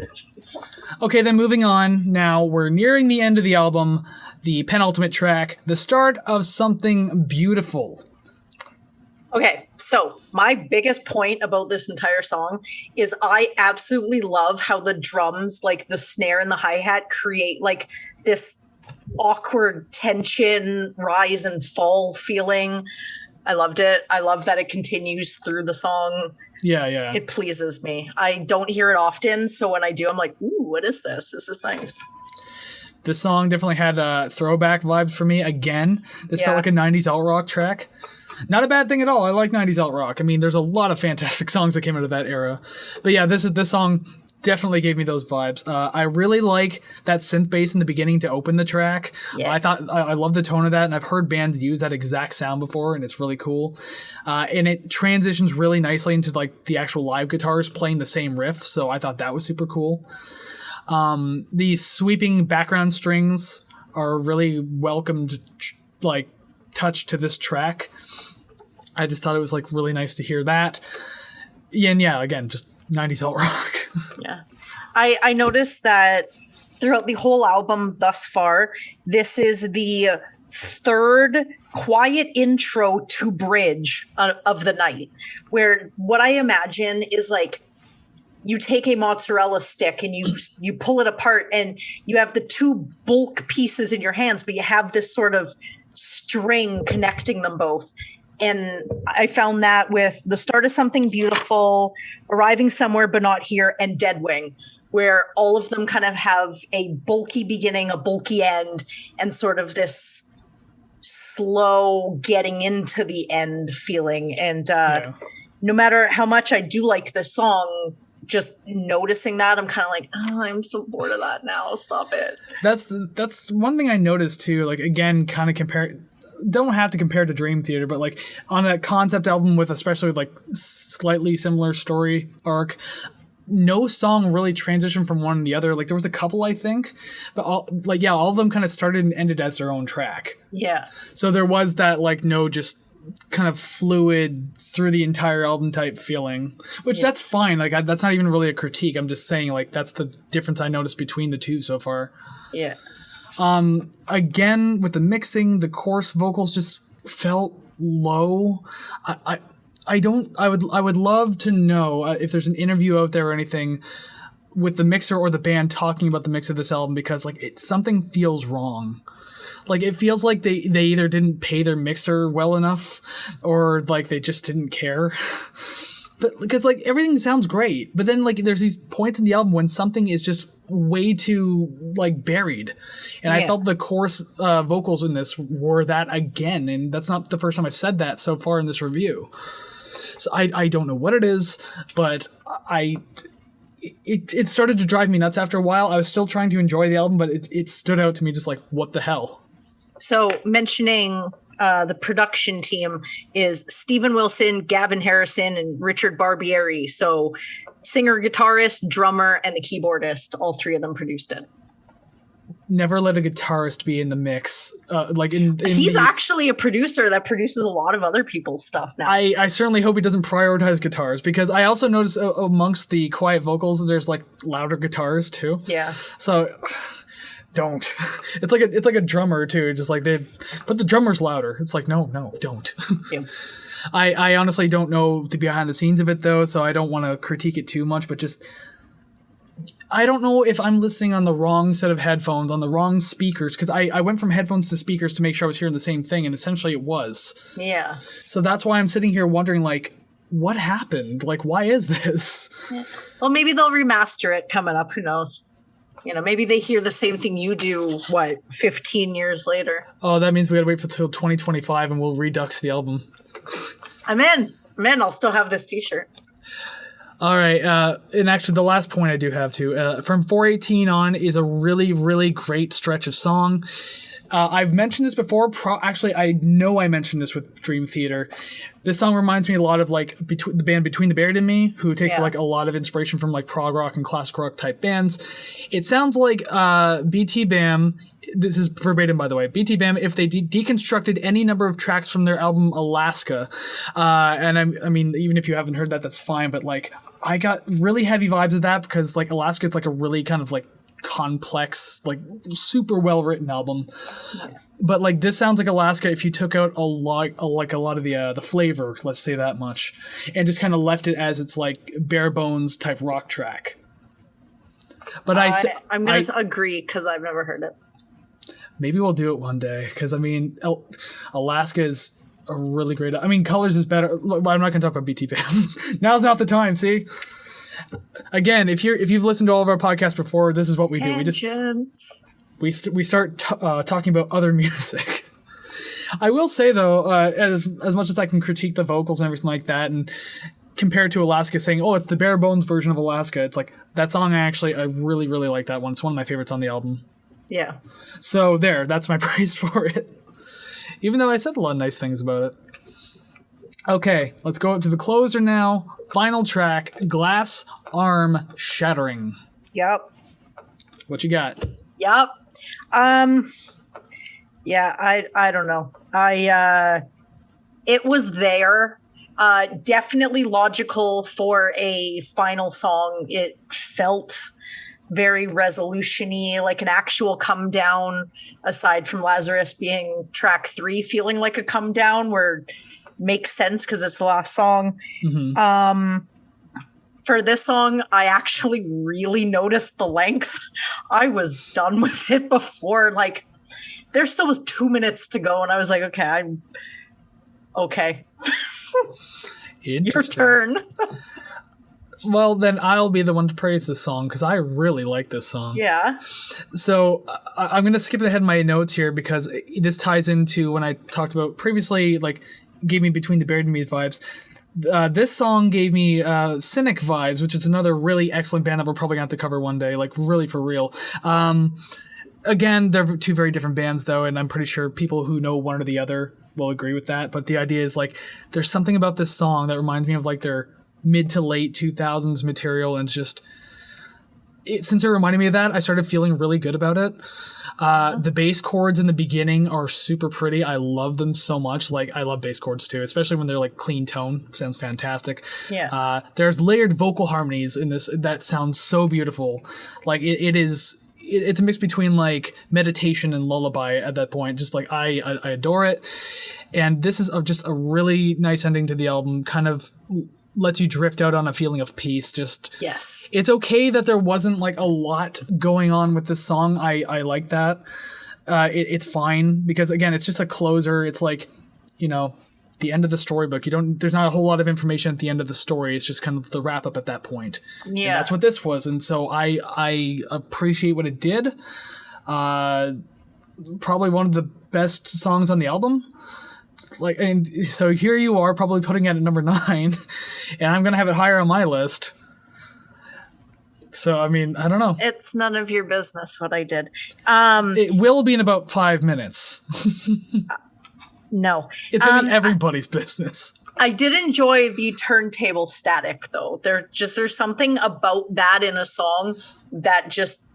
Okay, then moving on. Now we're nearing the end of the album. The penultimate track, the start of something beautiful. Okay, so my biggest point about this entire song is I absolutely love how the drums, like the snare and the hi-hat, create like this awkward tension, rise and fall feeling. I loved it. I love that it continues through the song. Yeah. It pleases me. I don't hear it often, so when I do, I'm like, ooh, what is this? This is nice. This song definitely had throwback vibes for me. Again, this felt like a 90s alt rock track. Not a bad thing at all. I like 90s alt rock. I mean, there's a lot of fantastic songs that came out of that era. But yeah, this song definitely gave me those vibes. I really like that synth bass in the beginning to open the track. Yeah. I love the tone of that, and I've heard bands use that exact sound before, and it's really cool. And it transitions really nicely into like the actual live guitars playing the same riff, so I thought that was super cool. The sweeping background strings are really welcomed, like, touch to this track. I just thought it was like really nice to hear that. And yeah, again, just 90s alt rock. Yeah. I noticed that throughout the whole album thus far, this is the third quiet intro to bridge of the night, where what I imagine is like you take a mozzarella stick and you pull it apart and you have the two bulk pieces in your hands, but you have this sort of string connecting them both. And I found that with the start of Something Beautiful, Arriving Somewhere But Not Here, and Deadwing, where all of them kind of have a bulky beginning, a bulky end, and sort of this slow getting into the end feeling. And no matter how much I do like the song, just noticing that, I'm kind of like, oh, I'm so bored of that now. Stop it. That's one thing I noticed too. Like, again, kind of don't have to compare to Dream Theater, but like on a concept album with especially like slightly similar story arc, no song really transitioned from one to the other. Like there was a couple, I think, but all of them kind of started and ended as their own track. Yeah. So there was that like no just kind of fluid through the entire album type feeling, which that's fine. Like that's not even really a critique. I'm just saying like that's the difference I noticed between the two so far. Yeah. Again, with the mixing, the coarse vocals just felt low. I would love to know if there's an interview out there or anything with the mixer or the band talking about the mix of this album, because like something feels wrong. Like it feels like they either didn't pay their mixer well enough or like they just didn't care. But because like everything sounds great, but then like there's these points in the album when something is just way too like buried, and I felt the chorus vocals in this were that again, and that's not the first time I've said that so far in this review. So I don't know what it is, but it started to drive me nuts after a while. I was still trying to enjoy the album, but it stood out to me just like, what the hell? So mentioning the production team is Steven Wilson, Gavin Harrison, and Richard Barbieri. So singer, guitarist, drummer, and the keyboardist, all three of them produced it. Never let a guitarist be in the mix. He's actually a producer that produces a lot of other people's stuff now. I certainly hope he doesn't prioritize guitars, because I also noticed amongst the quiet vocals, there's like louder guitars too. Yeah. So don't. It's like a drummer too. Just like but the drummer's louder. It's like no, don't. Yeah. I honestly don't know the behind the scenes of it though, so I don't want to critique it too much. But just, I don't know if I'm listening on the wrong set of headphones, on the wrong speakers, because I went from headphones to speakers to make sure I was hearing the same thing, and essentially it was. Yeah. So that's why I'm sitting here wondering, like, what happened? Like, why is this? Yeah. Well, maybe they'll remaster it coming up. Who knows? You know, maybe they hear the same thing you do, 15 years later? Oh, that means we gotta wait till 2025 and we'll redux the album. I'm in. I'll still have this t-shirt. All right. And actually, the last point I do have too, from 418 on is a really, really great stretch of song. I've mentioned this before. Actually, I know I mentioned this with Dream Theater. This song reminds me a lot of like the band Between the Buried and Me, who takes like a lot of inspiration from like prog rock and classic rock type bands. It sounds like BT Bam. This is verbatim, by the way. BT Bam, if they deconstructed any number of tracks from their album Alaska, and I mean, even if you haven't heard that, that's fine. But like, I got really heavy vibes of that because like Alaska, it's like a really kind of like complex, like super well written album. But like this sounds like Alaska if you took out a lot of the flavor, let's say that much, and just kind of left it as it's like bare bones type rock track. But I'm gonna agree because I've never heard it. Maybe we'll do it one day, because I mean, Alaska is a really great. I mean, Colors is better. Look, I'm not going to talk about BT Bam. Now's not the time. See, again, if you've listened to all of our podcasts before, this is what we do. We start talking about other music. I will say though, as much as I can critique the vocals and everything like that, and compared to Alaska, saying, "Oh, it's the bare bones version of Alaska," it's like that song. I really, really like that one. It's one of my favorites on the album. Yeah. So that's my praise for it. Even though I said a lot of nice things about it. Okay, let's go up to the closer now. Final track, Glass Arm Shattering. Yep. What you got? Yep. Yeah, I don't know. It was there. Definitely logical for a final song. It felt very resolution-y, like an actual come down, aside from Lazarus being track 3 feeling like a come down, where it makes sense because it's the last song. Mm-hmm. For this song, I actually really noticed the length. I was done with it before, like there still was 2 minutes to go, and I was like, okay. Your turn. Well, then I'll be the one to praise this song, because I really like this song. Yeah. So I'm going to skip ahead my notes here, because this ties into when I talked about previously, like, gave me Between the Buried and Me vibes. This song gave me Cynic vibes, which is another really excellent band that we're probably going to have to cover one day, like, really for real. Again, they're two very different bands, though, and I'm pretty sure people who know one or the other will agree with that. But the idea is, like, there's something about this song that reminds me of, like, their mid to late 2000s material, and just since it reminded me of that, I started feeling really good about it. The bass chords in the beginning are super pretty. I love them so much. Like, I love bass chords too, especially when they're like clean tone. Sounds fantastic. Yeah. There's layered vocal harmonies in this that sounds so beautiful. Like it's a mix between like meditation and lullaby at that point. Just like I adore it, and this is just a really nice ending to the album. Kind of lets you drift out on a feeling of peace. Just yes, it's okay that there wasn't like a lot going on with this song. I like that. It's fine because again, it's just a closer. It's like, you know, the end of the storybook. There's not a whole lot of information at the end of the story. It's just kind of the wrap up at that point. Yeah. And that's what this was. And so I appreciate what it did. Probably one of the best songs on the album. And so here you are, probably putting it at number 9, and I'm gonna have it higher on my list. So I mean, I don't know. It's none of your business what I did. It will be in about 5 minutes. No, it's gonna be everybody's business. I did enjoy the turntable static, though. There's something about that in a song that just.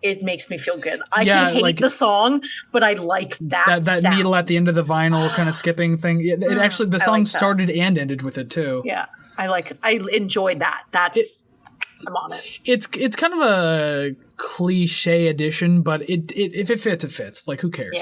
It makes me feel good. I can hate the song, but I like that sound. Needle at the end of the vinyl kind of skipping thing. It actually, the song started and ended with it too. Yeah, I like it. I enjoyed that. I'm on it. It's kind of a cliche addition, but if it fits, it fits. Like, who cares?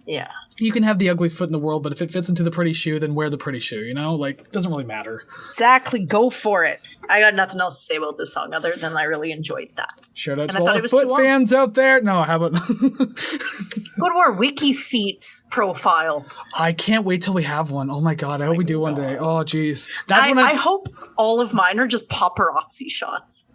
Yeah. You can have the ugliest foot in the world, but if it fits into the pretty shoe, then wear the pretty shoe, you know? Like, it doesn't really matter. Exactly. Go for it. I got nothing else to say about this song other than I really enjoyed that. Shout out to all our foot fans out there. No, how about... Go to our WikiFeet profile. I can't wait till we have one. Oh my God, I hope we do one day. Oh, geez. I hope all of mine are just paparazzi shots.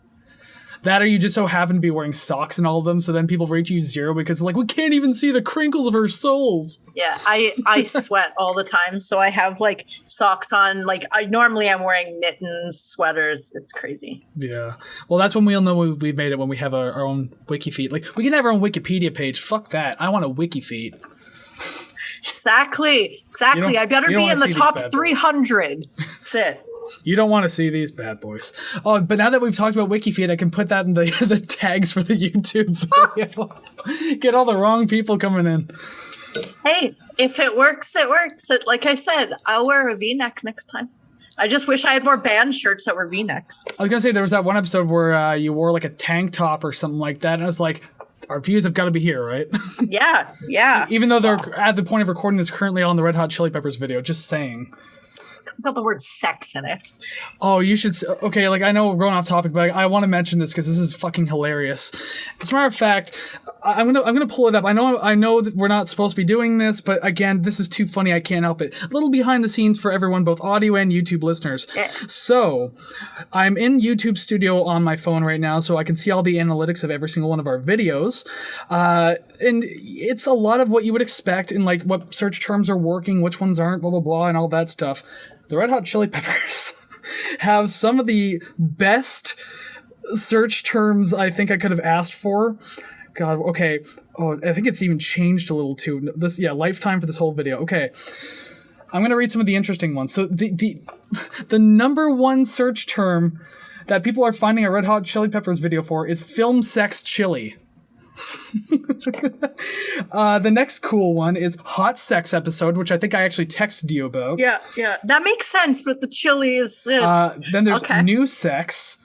That or you just so happen to be wearing socks in all of them, so then people rate you 0 because, like, we can't even see the crinkles of her soles. Yeah, I sweat all the time, so I have, like, socks on. Like, normally I'm wearing mittens, sweaters. It's crazy. Yeah. Well, that's when we'll know we've made it, when we have our own WikiFeet. Like, we can have our own Wikipedia page. Fuck that. I want a WikiFeet. Exactly. I better be in the top 300. That's it. You don't want to see these bad boys. Oh, but now that we've talked about WikiFeed, I can put that in the tags for the YouTube video. Get all the wrong people coming in. Hey, if it works, it works. Like I said, I'll wear a V-neck next time. I just wish I had more band shirts that were V-necks. I was going to say, there was that one episode where you wore like a tank top or something like that, and I was like, our views have got to be here, right? Yeah. Even though they're at the point of recording this currently on the Red Hot Chili Peppers video, just saying. It's got the word sex in it. Oh, you should... Okay, like, I know we're going off topic, but I want to mention this because this is fucking hilarious. As a matter of fact, I'm gonna pull it up. I know that we're not supposed to be doing this, but again, this is too funny. I can't help it. A little behind the scenes for everyone, both audio and YouTube listeners. Yeah. So, I'm in YouTube Studio on my phone right now, so I can see all the analytics of every single one of our videos. And it's a lot of what you would expect in, like, what search terms are working, which ones aren't, blah, blah, blah, and all that stuff. The Red Hot Chili Peppers have some of the best search terms I think I could have asked for. God, okay. Oh, I think it's even changed a little too. Lifetime for this whole video. Okay. I'm going to read some of the interesting ones. So the number one search term that people are finding a Red Hot Chili Peppers video for is film sex chili. The next cool one is hot sex episode, which I think I actually texted you about. Yeah, that makes sense. But the chili is. Then there's new sex,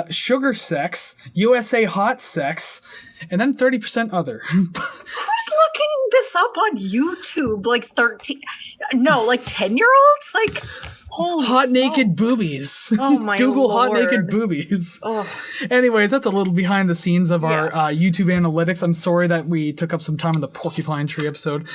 sugar sex, USA hot sex, and then 30% other. Who's looking this up on YouTube? Like 10-year-olds? Like. Hot naked boobies. Oh my Google Lord. hot naked boobies. Oh. Anyways, that's a little behind the scenes of our YouTube analytics. I'm sorry that we took up some time in the Porcupine Tree episode,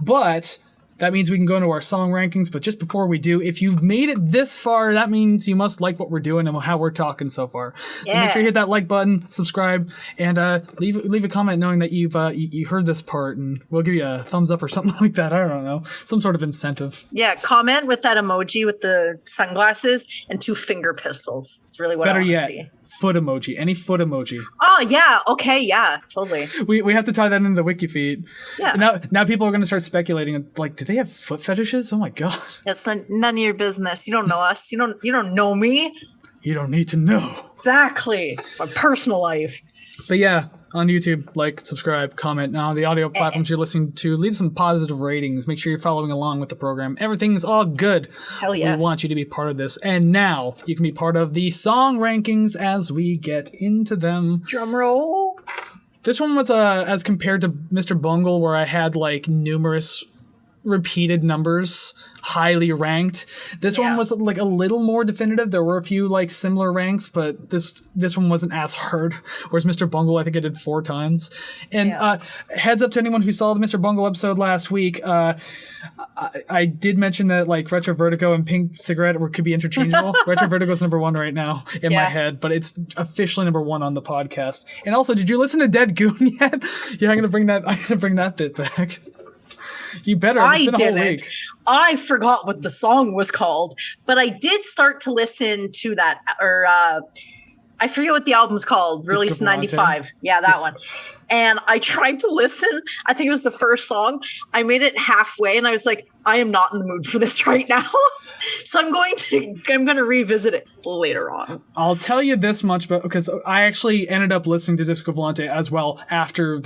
but that means we can go into our song rankings. But just before we do, if you've made it this far, that means you must like what we're doing and how we're talking so far. So make sure you hit that like button, subscribe, and leave a comment knowing that you've you heard this part, and we'll give you a thumbs up or something like that. I don't know, some sort of incentive. Yeah, comment with that emoji with the sunglasses and 2 finger pistols. It's really what I want to see. Foot emoji, any foot emoji. Oh yeah, okay, yeah, totally. We have to tie that into the WikiFeed. Yeah. Now people are going to start speculating, like, do they have foot fetishes? Oh my God. It's none of your business. You don't know us. You don't know me. You don't need to know. Exactly. My personal life. But yeah, on YouTube, like, subscribe, comment. Now, the audio platforms you're listening to, leave some positive ratings. Make sure you're following along with the program. Everything's all good. Hell yes. We want you to be part of this. And now, you can be part of the song rankings as we get into them. Drum roll. This one was as compared to Mr. Bungle, where I had, like, numerous repeated numbers, highly ranked. This one was like a little more definitive. There were a few like similar ranks, but this one wasn't as hard. Whereas Mr. Bungle, I think I did 4 times. And heads up to anyone who saw the Mr. Bungle episode last week. I did mention that like Retro Vertigo and Pink Cigarette could be interchangeable. Retro Vertigo's number 1 right now in my head, but it's officially number 1 on the podcast. And also, did you listen to Dead Goon yet? Yeah, I'm gonna bring that bit back. You better. I didn't. I forgot what the song was called, but I did start to listen to that. Or I forget what the album's called. Released in '95. Yeah, that one. And I tried to listen. I think it was the first song. I made it halfway, and I was like, I am not in the mood for this right now. So I'm going to revisit it later on. I'll tell you this much, because I actually ended up listening to Disco Volante as well after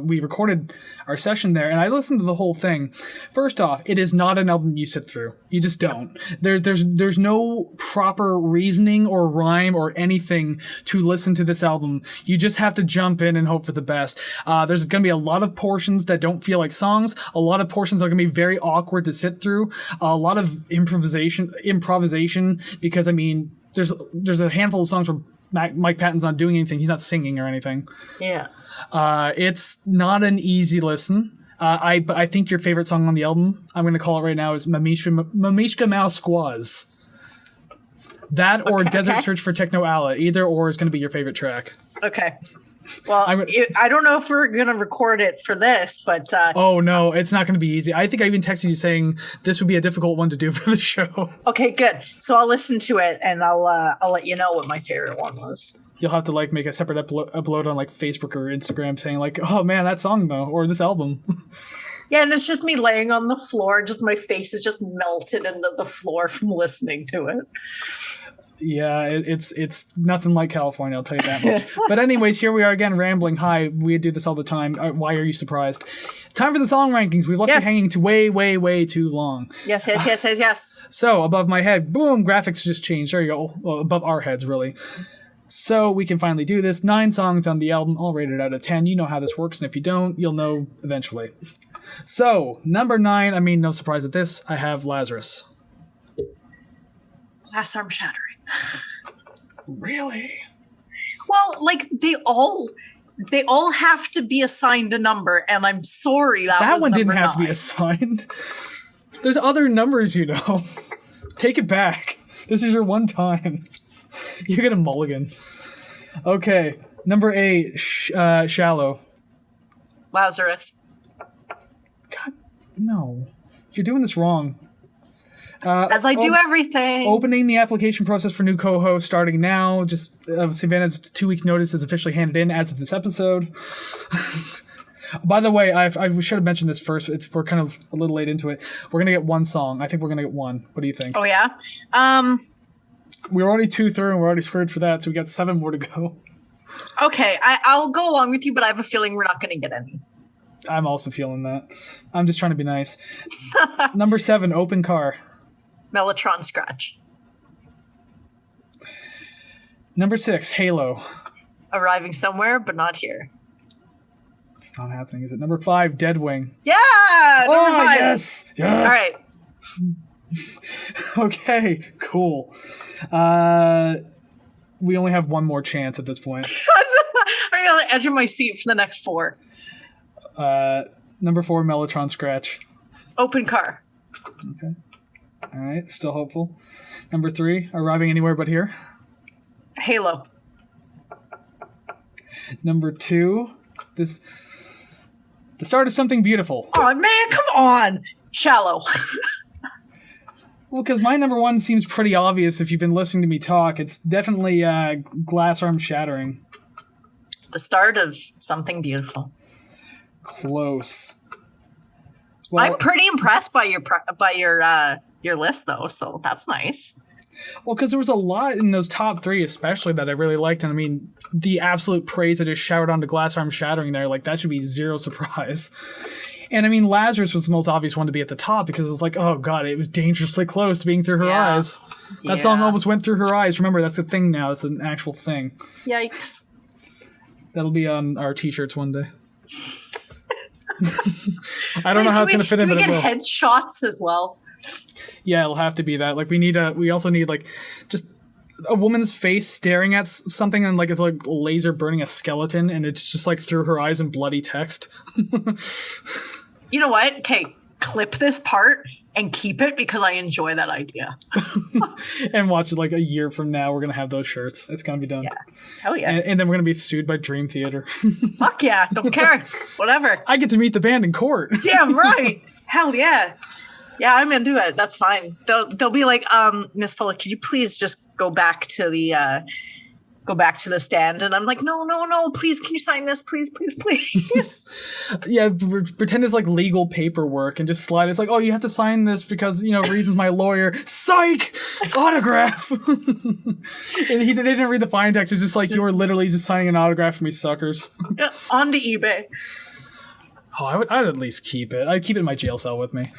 we recorded our session there, and I listened to the whole thing. First off, it is not an album you sit through. You just don't. There's no proper reasoning or rhyme or anything to listen to this album. You just have to jump in and hope for the best. There's going to be a lot of portions that don't feel like songs. A lot of portions are going to be very awkward to sit through. A lot of improvisation, because I mean, there's a handful of songs where Mike Patton's not doing anything. He's not singing or anything. Yeah. It's not an easy listen. But I think your favorite song on the album, I'm going to call it right now, is Mamishka Mouse Squaws. That or Desert Search for Techno Allah. Either or is going to be your favorite track. Okay. Well, I don't know if we're going to record it for this, but... oh, no, it's not going to be easy. I think I even texted you saying this would be a difficult one to do for the show. Okay, good. So I'll listen to it, and I'll let you know what my favorite one was. You'll have to, like, make a separate upload on, like, Facebook or Instagram saying, like, oh, man, that song, though, or this album. Yeah, and it's just me laying on the floor. Just my face is just melted into the floor from listening to it. Yeah, it's nothing like California, I'll tell you that much. But anyways, here we are again, rambling. Hi, we do this all the time. Why are you surprised? Time for the song rankings. We've left you hanging to way, way, way too long. Yes. So, above my head, boom, graphics just changed. There you go. Well, above our heads, really. So, we can finally do this. 9 songs on the album, all rated out of 10. You know how this works, and if you don't, you'll know eventually. So, number 9, I mean, no surprise at this, I have Lazarus. Glass arm shattering. Really? Well, like they all have to be assigned a number, and I'm sorry that one didn't have 9. to be assigned. There's other numbers, you know. Take it back. This is your one time. You get a mulligan. Okay, number 8, Shallow. Lazarus. God, no. You're doing this wrong. As I do everything. Opening the application process for new co-host starting now. Just Savannah's 2 weeks notice is officially handed in as of this episode. By the way, I should have mentioned this first. We're kind of a little late into it. We're gonna get 1 song. I think we're gonna get 1. What do you think? Oh yeah. We're already 2 through, and we're already screwed for that. So we got 7 more to go. Okay, I'll go along with you, but I have a feeling we're not gonna get any. I'm also feeling that. I'm just trying to be nice. Number 7, Open Car. Mellotron Scratch. Number 6, Halo. Arriving somewhere, but not here. It's not happening, is it? Number 5, Deadwing. Yeah! Number 5. Yes! All right. Okay, cool. We only have 1 more chance at this point. I'm on the edge of my seat for the next 4. Number 4, Mellotron Scratch. Open Car. Okay. All right, still hopeful. Number 3, Arriving Anywhere But Here. Halo. Number 2, the start of Something Beautiful. Oh man, come on! Shallow. Well, because my number 1 seems pretty obvious if you've been listening to me talk. It's definitely Glass Arm Shattering. The start of Something Beautiful. Close. Well, I'm pretty impressed by your list, though, so that's nice. Well, because there was a lot in those top 3, especially, that I really liked. And I mean, the absolute praise I just showered onto Glass Arm Shattering there, like, that should be zero surprise. And I mean, Lazarus was the most obvious one to be at the top because it was like, oh god, it was dangerously close to being Through Her Eyes. That song almost went through her eyes. Remember, that's a thing now. It's an actual thing. Yikes. That'll be on our t-shirts one day. I don't know how it's going to fit in, but we it will. get headshots as well? Yeah, it'll have to be that. Like, we also need, like, just a woman's face staring at something and, like, it's like laser burning a skeleton, and it's just, like, through her eyes in bloody text. You know what? Okay, clip this part and keep it because I enjoy that idea. And watch it, like, a year from now, we're going to have those shirts. It's going to be done. Yeah. Hell yeah. And then we're going to be sued by Dream Theater. Fuck yeah. Don't care. Whatever. I get to meet the band in court. Damn right. Hell yeah. Yeah, I'm into it. That's fine. They'll be like, Miss Fuller, could you please just go back to the stand? And I'm like, no, please, can you sign this? Please. Yeah, pretend it's like legal paperwork and just slide. It's like, oh, you have to sign this because, reasons my lawyer. Psych! Autograph! And they didn't read the fine text. It's just like, you were literally just signing an autograph for me, suckers. Yeah, on to eBay. Oh, I'd at least keep it. I'd keep it in my jail cell with me.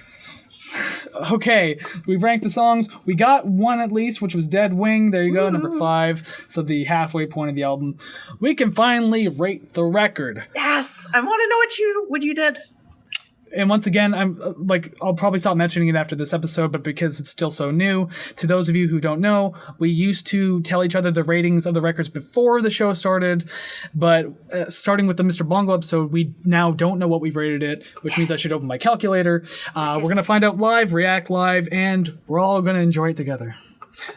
Okay, we've ranked the songs. We got one at least, which was Deadwing. There you go, number 5. So the halfway point of the album. We can finally rate the record. Yes, I want to know what you did. And once again, I'll probably stop mentioning it after this episode, but because it's still so new, to those of you who don't know, we used to tell each other the ratings of the records before the show started, but starting with the Mr. Bongo episode, we now don't know what we've rated it, which means I should open my calculator. We're going to find out live, react live, and we're all going to enjoy it together.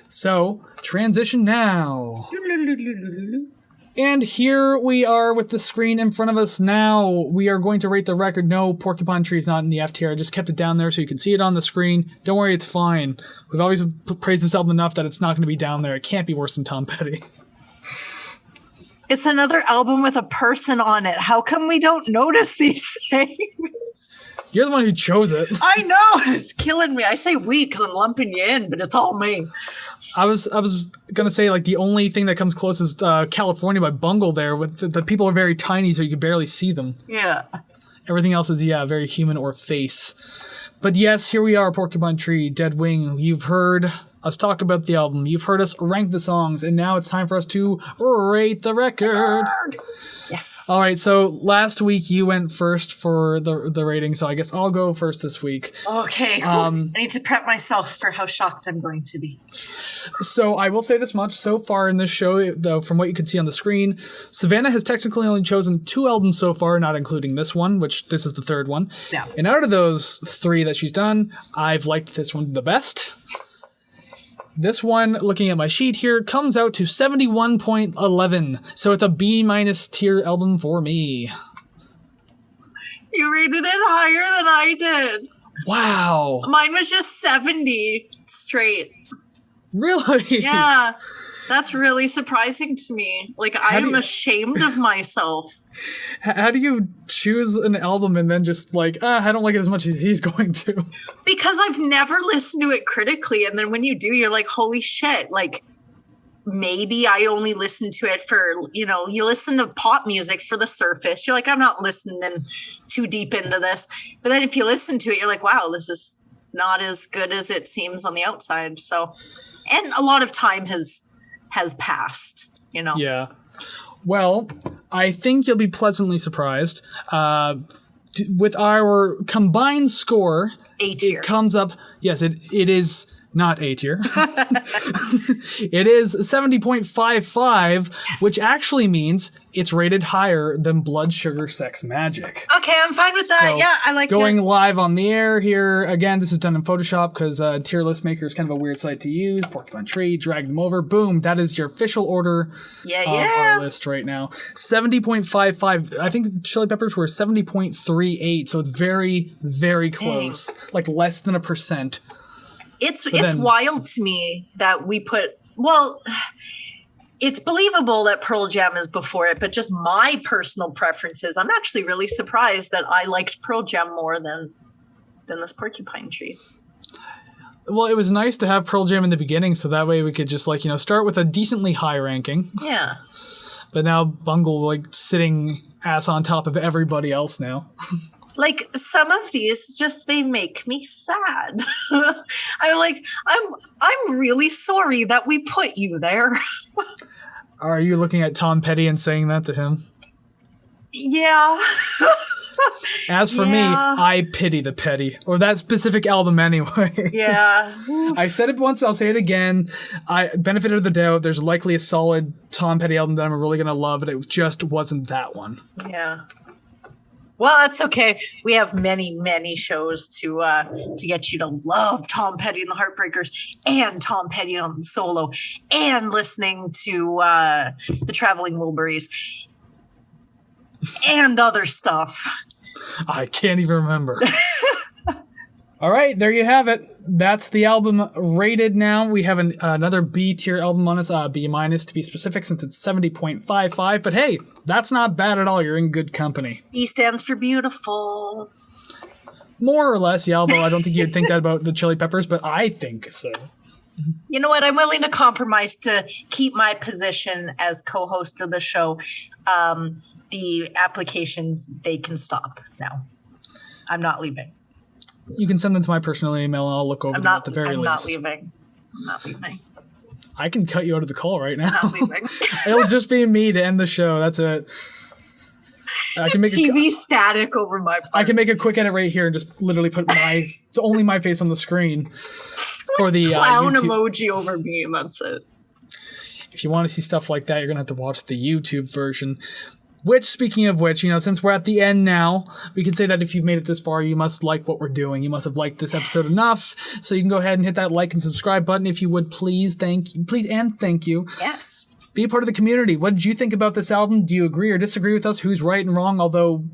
So, transition now. And here we are with the screen in front of us now. We are going to rate the record. No, Porcupine Tree is not in the F tier. I just kept it down there so you can see it on the screen. Don't worry, it's fine. We've always praised this album enough that it's not going to be down there. It can't be worse than Tom Petty. It's another album with a person on it. How come we don't notice these things? You're the one who chose it. I know. It's killing me. I say we because I'm lumping you in, but it's all me. I was gonna say, like, the only thing that comes close is California by Bungle there. With the people are very tiny, so you can barely see them. Yeah. Everything else is very human or face. But yes, here we are, Porcupine Tree, Deadwing. You've heard us talk about the album. You've heard us rank the songs, and now it's time for us to rate the record. Yes. All right, so last week you went first for the rating, so I guess I'll go first this week. Okay. I need to prep myself for how shocked I'm going to be. So I will say this much. So far in this show, though, from what you can see on the screen, Savannah has technically only chosen 2 albums so far, not including this one, which this is the 3rd one. Yeah. And out of those 3 that she's done, I've liked this one the best. Yes. This one, looking at my sheet here, comes out to 71.11. So it's a B- tier album for me. You rated it higher than I did. Wow. Mine was just 70 straight. Really? Yeah. That's really surprising to me. Like, I am ashamed of myself. How do you choose an album and then just like, I don't like it as much as he's going to? Because I've never listened to it critically. And then when you do, you're like, holy shit. Like, maybe I only listen to it for, you listen to pop music for the surface. You're like, I'm not listening too deep into this. But then if you listen to it, you're like, wow, this is not as good as it seems on the outside. So, and a lot of time has passed, Yeah. Well, I think you'll be pleasantly surprised. With our combined score, A tier. It comes up. Yes, it is not A tier. It is 70.55, yes. Which actually means it's rated higher than Blood Sugar Sex Magic. Okay, I'm fine with that. So, yeah, I like going live on the air here. Again, this is done in Photoshop because Tier List Maker is kind of a weird site to use. Porcupine Tree, drag them over. Boom, that is your official order of our list right now. 70.55. I think the Chili Peppers were 70.38, so it's very, very close. Dang. Like less than 1%. It's wild to me that we put, it's believable that Pearl Jam is before it, but just my personal preferences, I'm actually really surprised that I liked Pearl Jam more than this Porcupine Tree. Well, it was nice to have Pearl Jam in the beginning, so that way we could just start with a decently high ranking. Yeah. But now Bungle sitting ass on top of everybody else now. Like some of these they make me sad. I'm really sorry that we put you there. Are you looking at Tom Petty and saying that to him? Yeah. As for me, I pity the petty, or that specific album anyway. Yeah. I said it once, I'll say it again. Benefit of the doubt, there's likely a solid Tom Petty album that I'm really going to love, but it just wasn't that one. Yeah. Well, that's okay. We have many, many shows to get you to love Tom Petty and the Heartbreakers and Tom Petty on the solo and listening to the Traveling Wilburys and other stuff. I can't even remember. All right, there you have it. That's the album rated now. We have another B tier album on us, B minus to be specific, since it's 70.55. But hey, that's not bad at all. You're in good company. B stands for beautiful. More or less, yeah, although I don't think you'd think that about the Chili Peppers, but I think so. You know what? I'm willing to compromise to keep my position as co-host of the show. The applications, they can stop now. I'm not leaving. You can send them to my personal email and I'll look over them at the very least. I'm not leaving. I can cut you out of the call right now. I'm not leaving. It'll just be me to end the show. That's it. I can make TV static over my part. I can make a quick edit right here and just literally put it's only my face on the screen for the clown YouTube emoji over me, and that's it. If you want to see stuff like that, you're going to have to watch the YouTube version. Which, speaking of which, since we're at the end now, we can say that if you've made it this far, you must like what we're doing. You must have liked this episode enough, so you can go ahead and hit that like and subscribe button if you would, please. Thank you. Yes. Be a part of the community. What did you think about this album? Do you agree or disagree with us? Who's right and wrong? Although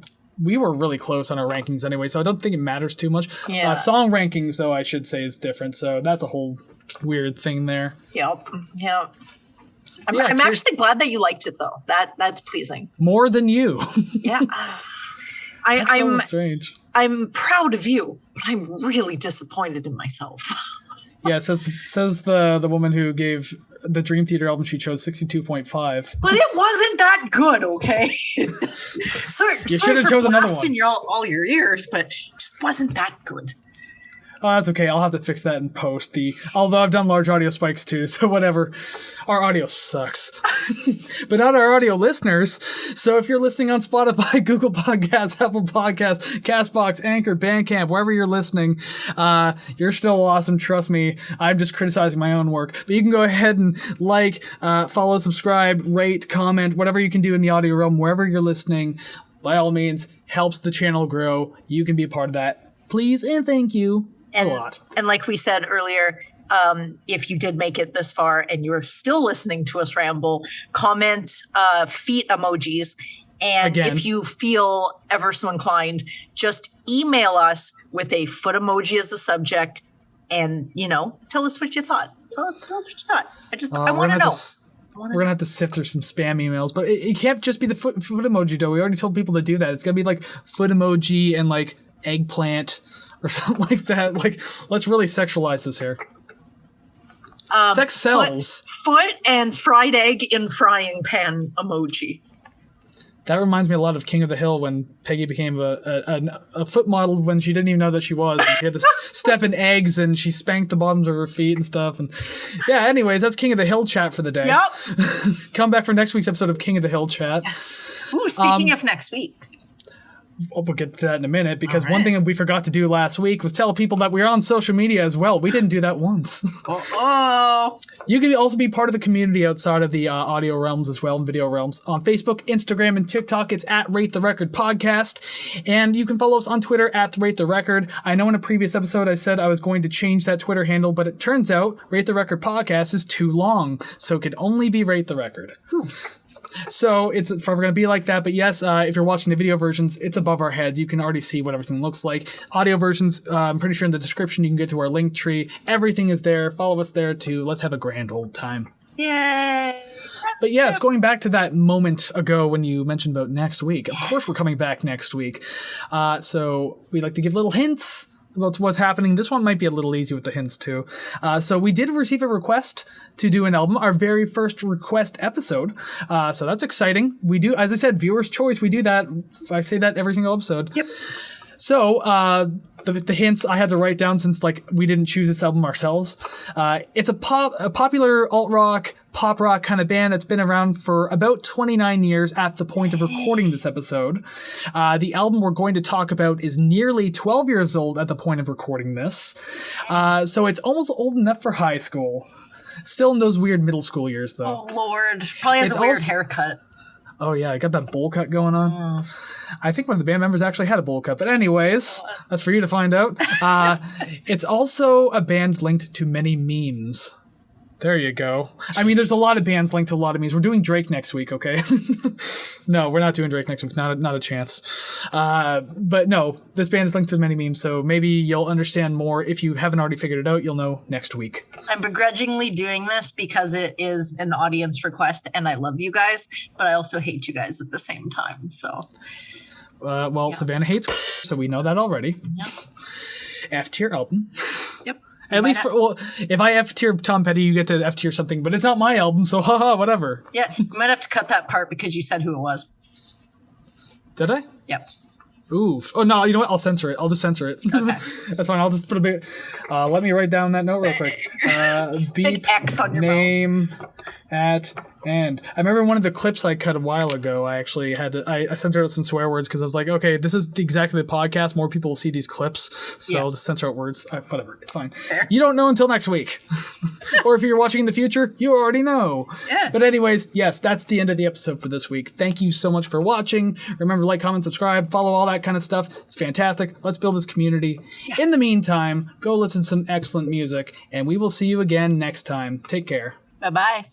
we were really close on our rankings anyway, so I don't think it matters too much. Yeah. Song rankings, though, I should say, is different, so that's a whole weird thing there. Yep. I'm actually glad that you liked it, though. That's pleasing. More than you. Yeah. I'm strange. I'm proud of you, but I'm really disappointed in myself. Yeah, says the woman who gave the Dream Theater album she chose 62.5. But it wasn't that good, okay? sorry should have chosen another one. All your ears, but it just wasn't that good. Oh, that's okay. I'll have to fix that in post. Although I've done large audio spikes too, so whatever. Our audio sucks. But not our audio listeners. So if you're listening on Spotify, Google Podcasts, Apple Podcasts, CastBox, Anchor, Bandcamp, wherever you're listening, you're still awesome. Trust me. I'm just criticizing my own work. But you can go ahead and follow, subscribe, rate, comment, whatever you can do in the audio realm, wherever you're listening. By all means, helps the channel grow. You can be a part of that. Please and thank you. And like we said earlier, if you did make it this far and you're still listening to us ramble, comment feet emojis. And again, if you feel ever so inclined, just email us with a foot emoji as a subject and, tell us what you thought. Tell us what you thought. I want to know. We're going to have to sift through some spam emails, but it can't just be the foot emoji, though. We already told people to do that. It's going to be like foot emoji and like eggplant or something like that. Like, let's really sexualize this here. Sex sells. Foot and fried egg in frying pan emoji. That reminds me a lot of King of the Hill when Peggy became a foot model when she didn't even know that she was. And she had to step in eggs and she spanked the bottoms of her feet and stuff. And yeah, anyways, that's King of the Hill chat for the day. Yep. Come back for next week's episode of King of the Hill chat. Yes. Ooh, speaking of next week. We'll get to that in a minute, because one thing we forgot to do last week was tell people that we're on social media as well. We didn't do that once. Uh-oh. You can also be part of the community outside of the audio realms as well, and video realms. On Facebook, Instagram, and TikTok, it's at Rate the Record Podcast. And you can follow us on Twitter at Rate the Record. I know in a previous episode I said I was going to change that Twitter handle, but it turns out Rate the Record Podcast is too long, so it could only be Rate the Record. So it's forever going to be like that. But yes, if you're watching the video versions, it's above our heads. You can already see what everything looks like. Audio versions, I'm pretty sure in the description you can get to our link tree. Everything is there. Follow us there too. Let's have a grand old time. Yay! But yes, going back to that moment ago when you mentioned about next week. Of course we're coming back next week. So we like to give little hints about what's happening. This one might be a little easy with the hints too. So we did receive a request to do an album, our very first request episode. So that's exciting. We do, as I said, viewer's choice. We do that. I say that every single episode. Yep. So, the hints I had to write down since we didn't choose this album ourselves. It's a popular alt rock, pop rock kind of band that's been around for about 29 years at the point of recording this episode. The album we're going to talk about is nearly 12 years old at the point of recording this. So it's almost old enough for high school. Still in those weird middle school years, though. Oh, Lord. Probably has a weird haircut. Oh, yeah, I got that bowl cut going on. I think one of the band members actually had a bowl cut. But anyways, that's for you to find out. It's also a band linked to many memes. There you go. I mean, there's a lot of bands linked to a lot of memes. We're doing Drake next week, okay? No, we're not doing Drake next week. Not a chance. But no, this band is linked to many memes, so maybe you'll understand more. If you haven't already figured it out, you'll know next week. I'm begrudgingly doing this because it is an audience request, and I love you guys, but I also hate you guys at the same time, so... Well, yeah. Savannah hates, so we know that already. Yep. F-tier album. Yep. At least, if I F-tier Tom Petty, you get to F-tier something, but it's not my album, so haha, whatever. Yeah, you might have to cut that part because you said who it was. Did I? Yep. Oof. Oh, no, you know what? I'll censor it. I'll just censor it. Okay. That's fine. I'll just put a bit... let me write down that note real quick. Beep X on your name at end. I remember one of the clips I cut a while ago, I actually had to... I censored out some swear words because I was like, okay, this is exactly the podcast. More people will see these clips, so I'll just censor out words. Whatever. It's fine. Fair. You don't know until next week. Or if you're watching in the future, you already know. Yeah. But anyways, yes, that's the end of the episode for this week. Thank you so much for watching. Remember to like, comment, subscribe, follow all that kind of stuff. It's fantastic. Let's build this community. Yes. In the meantime, go listen to some excellent music, and we will see you again next time. Take care. Bye-bye.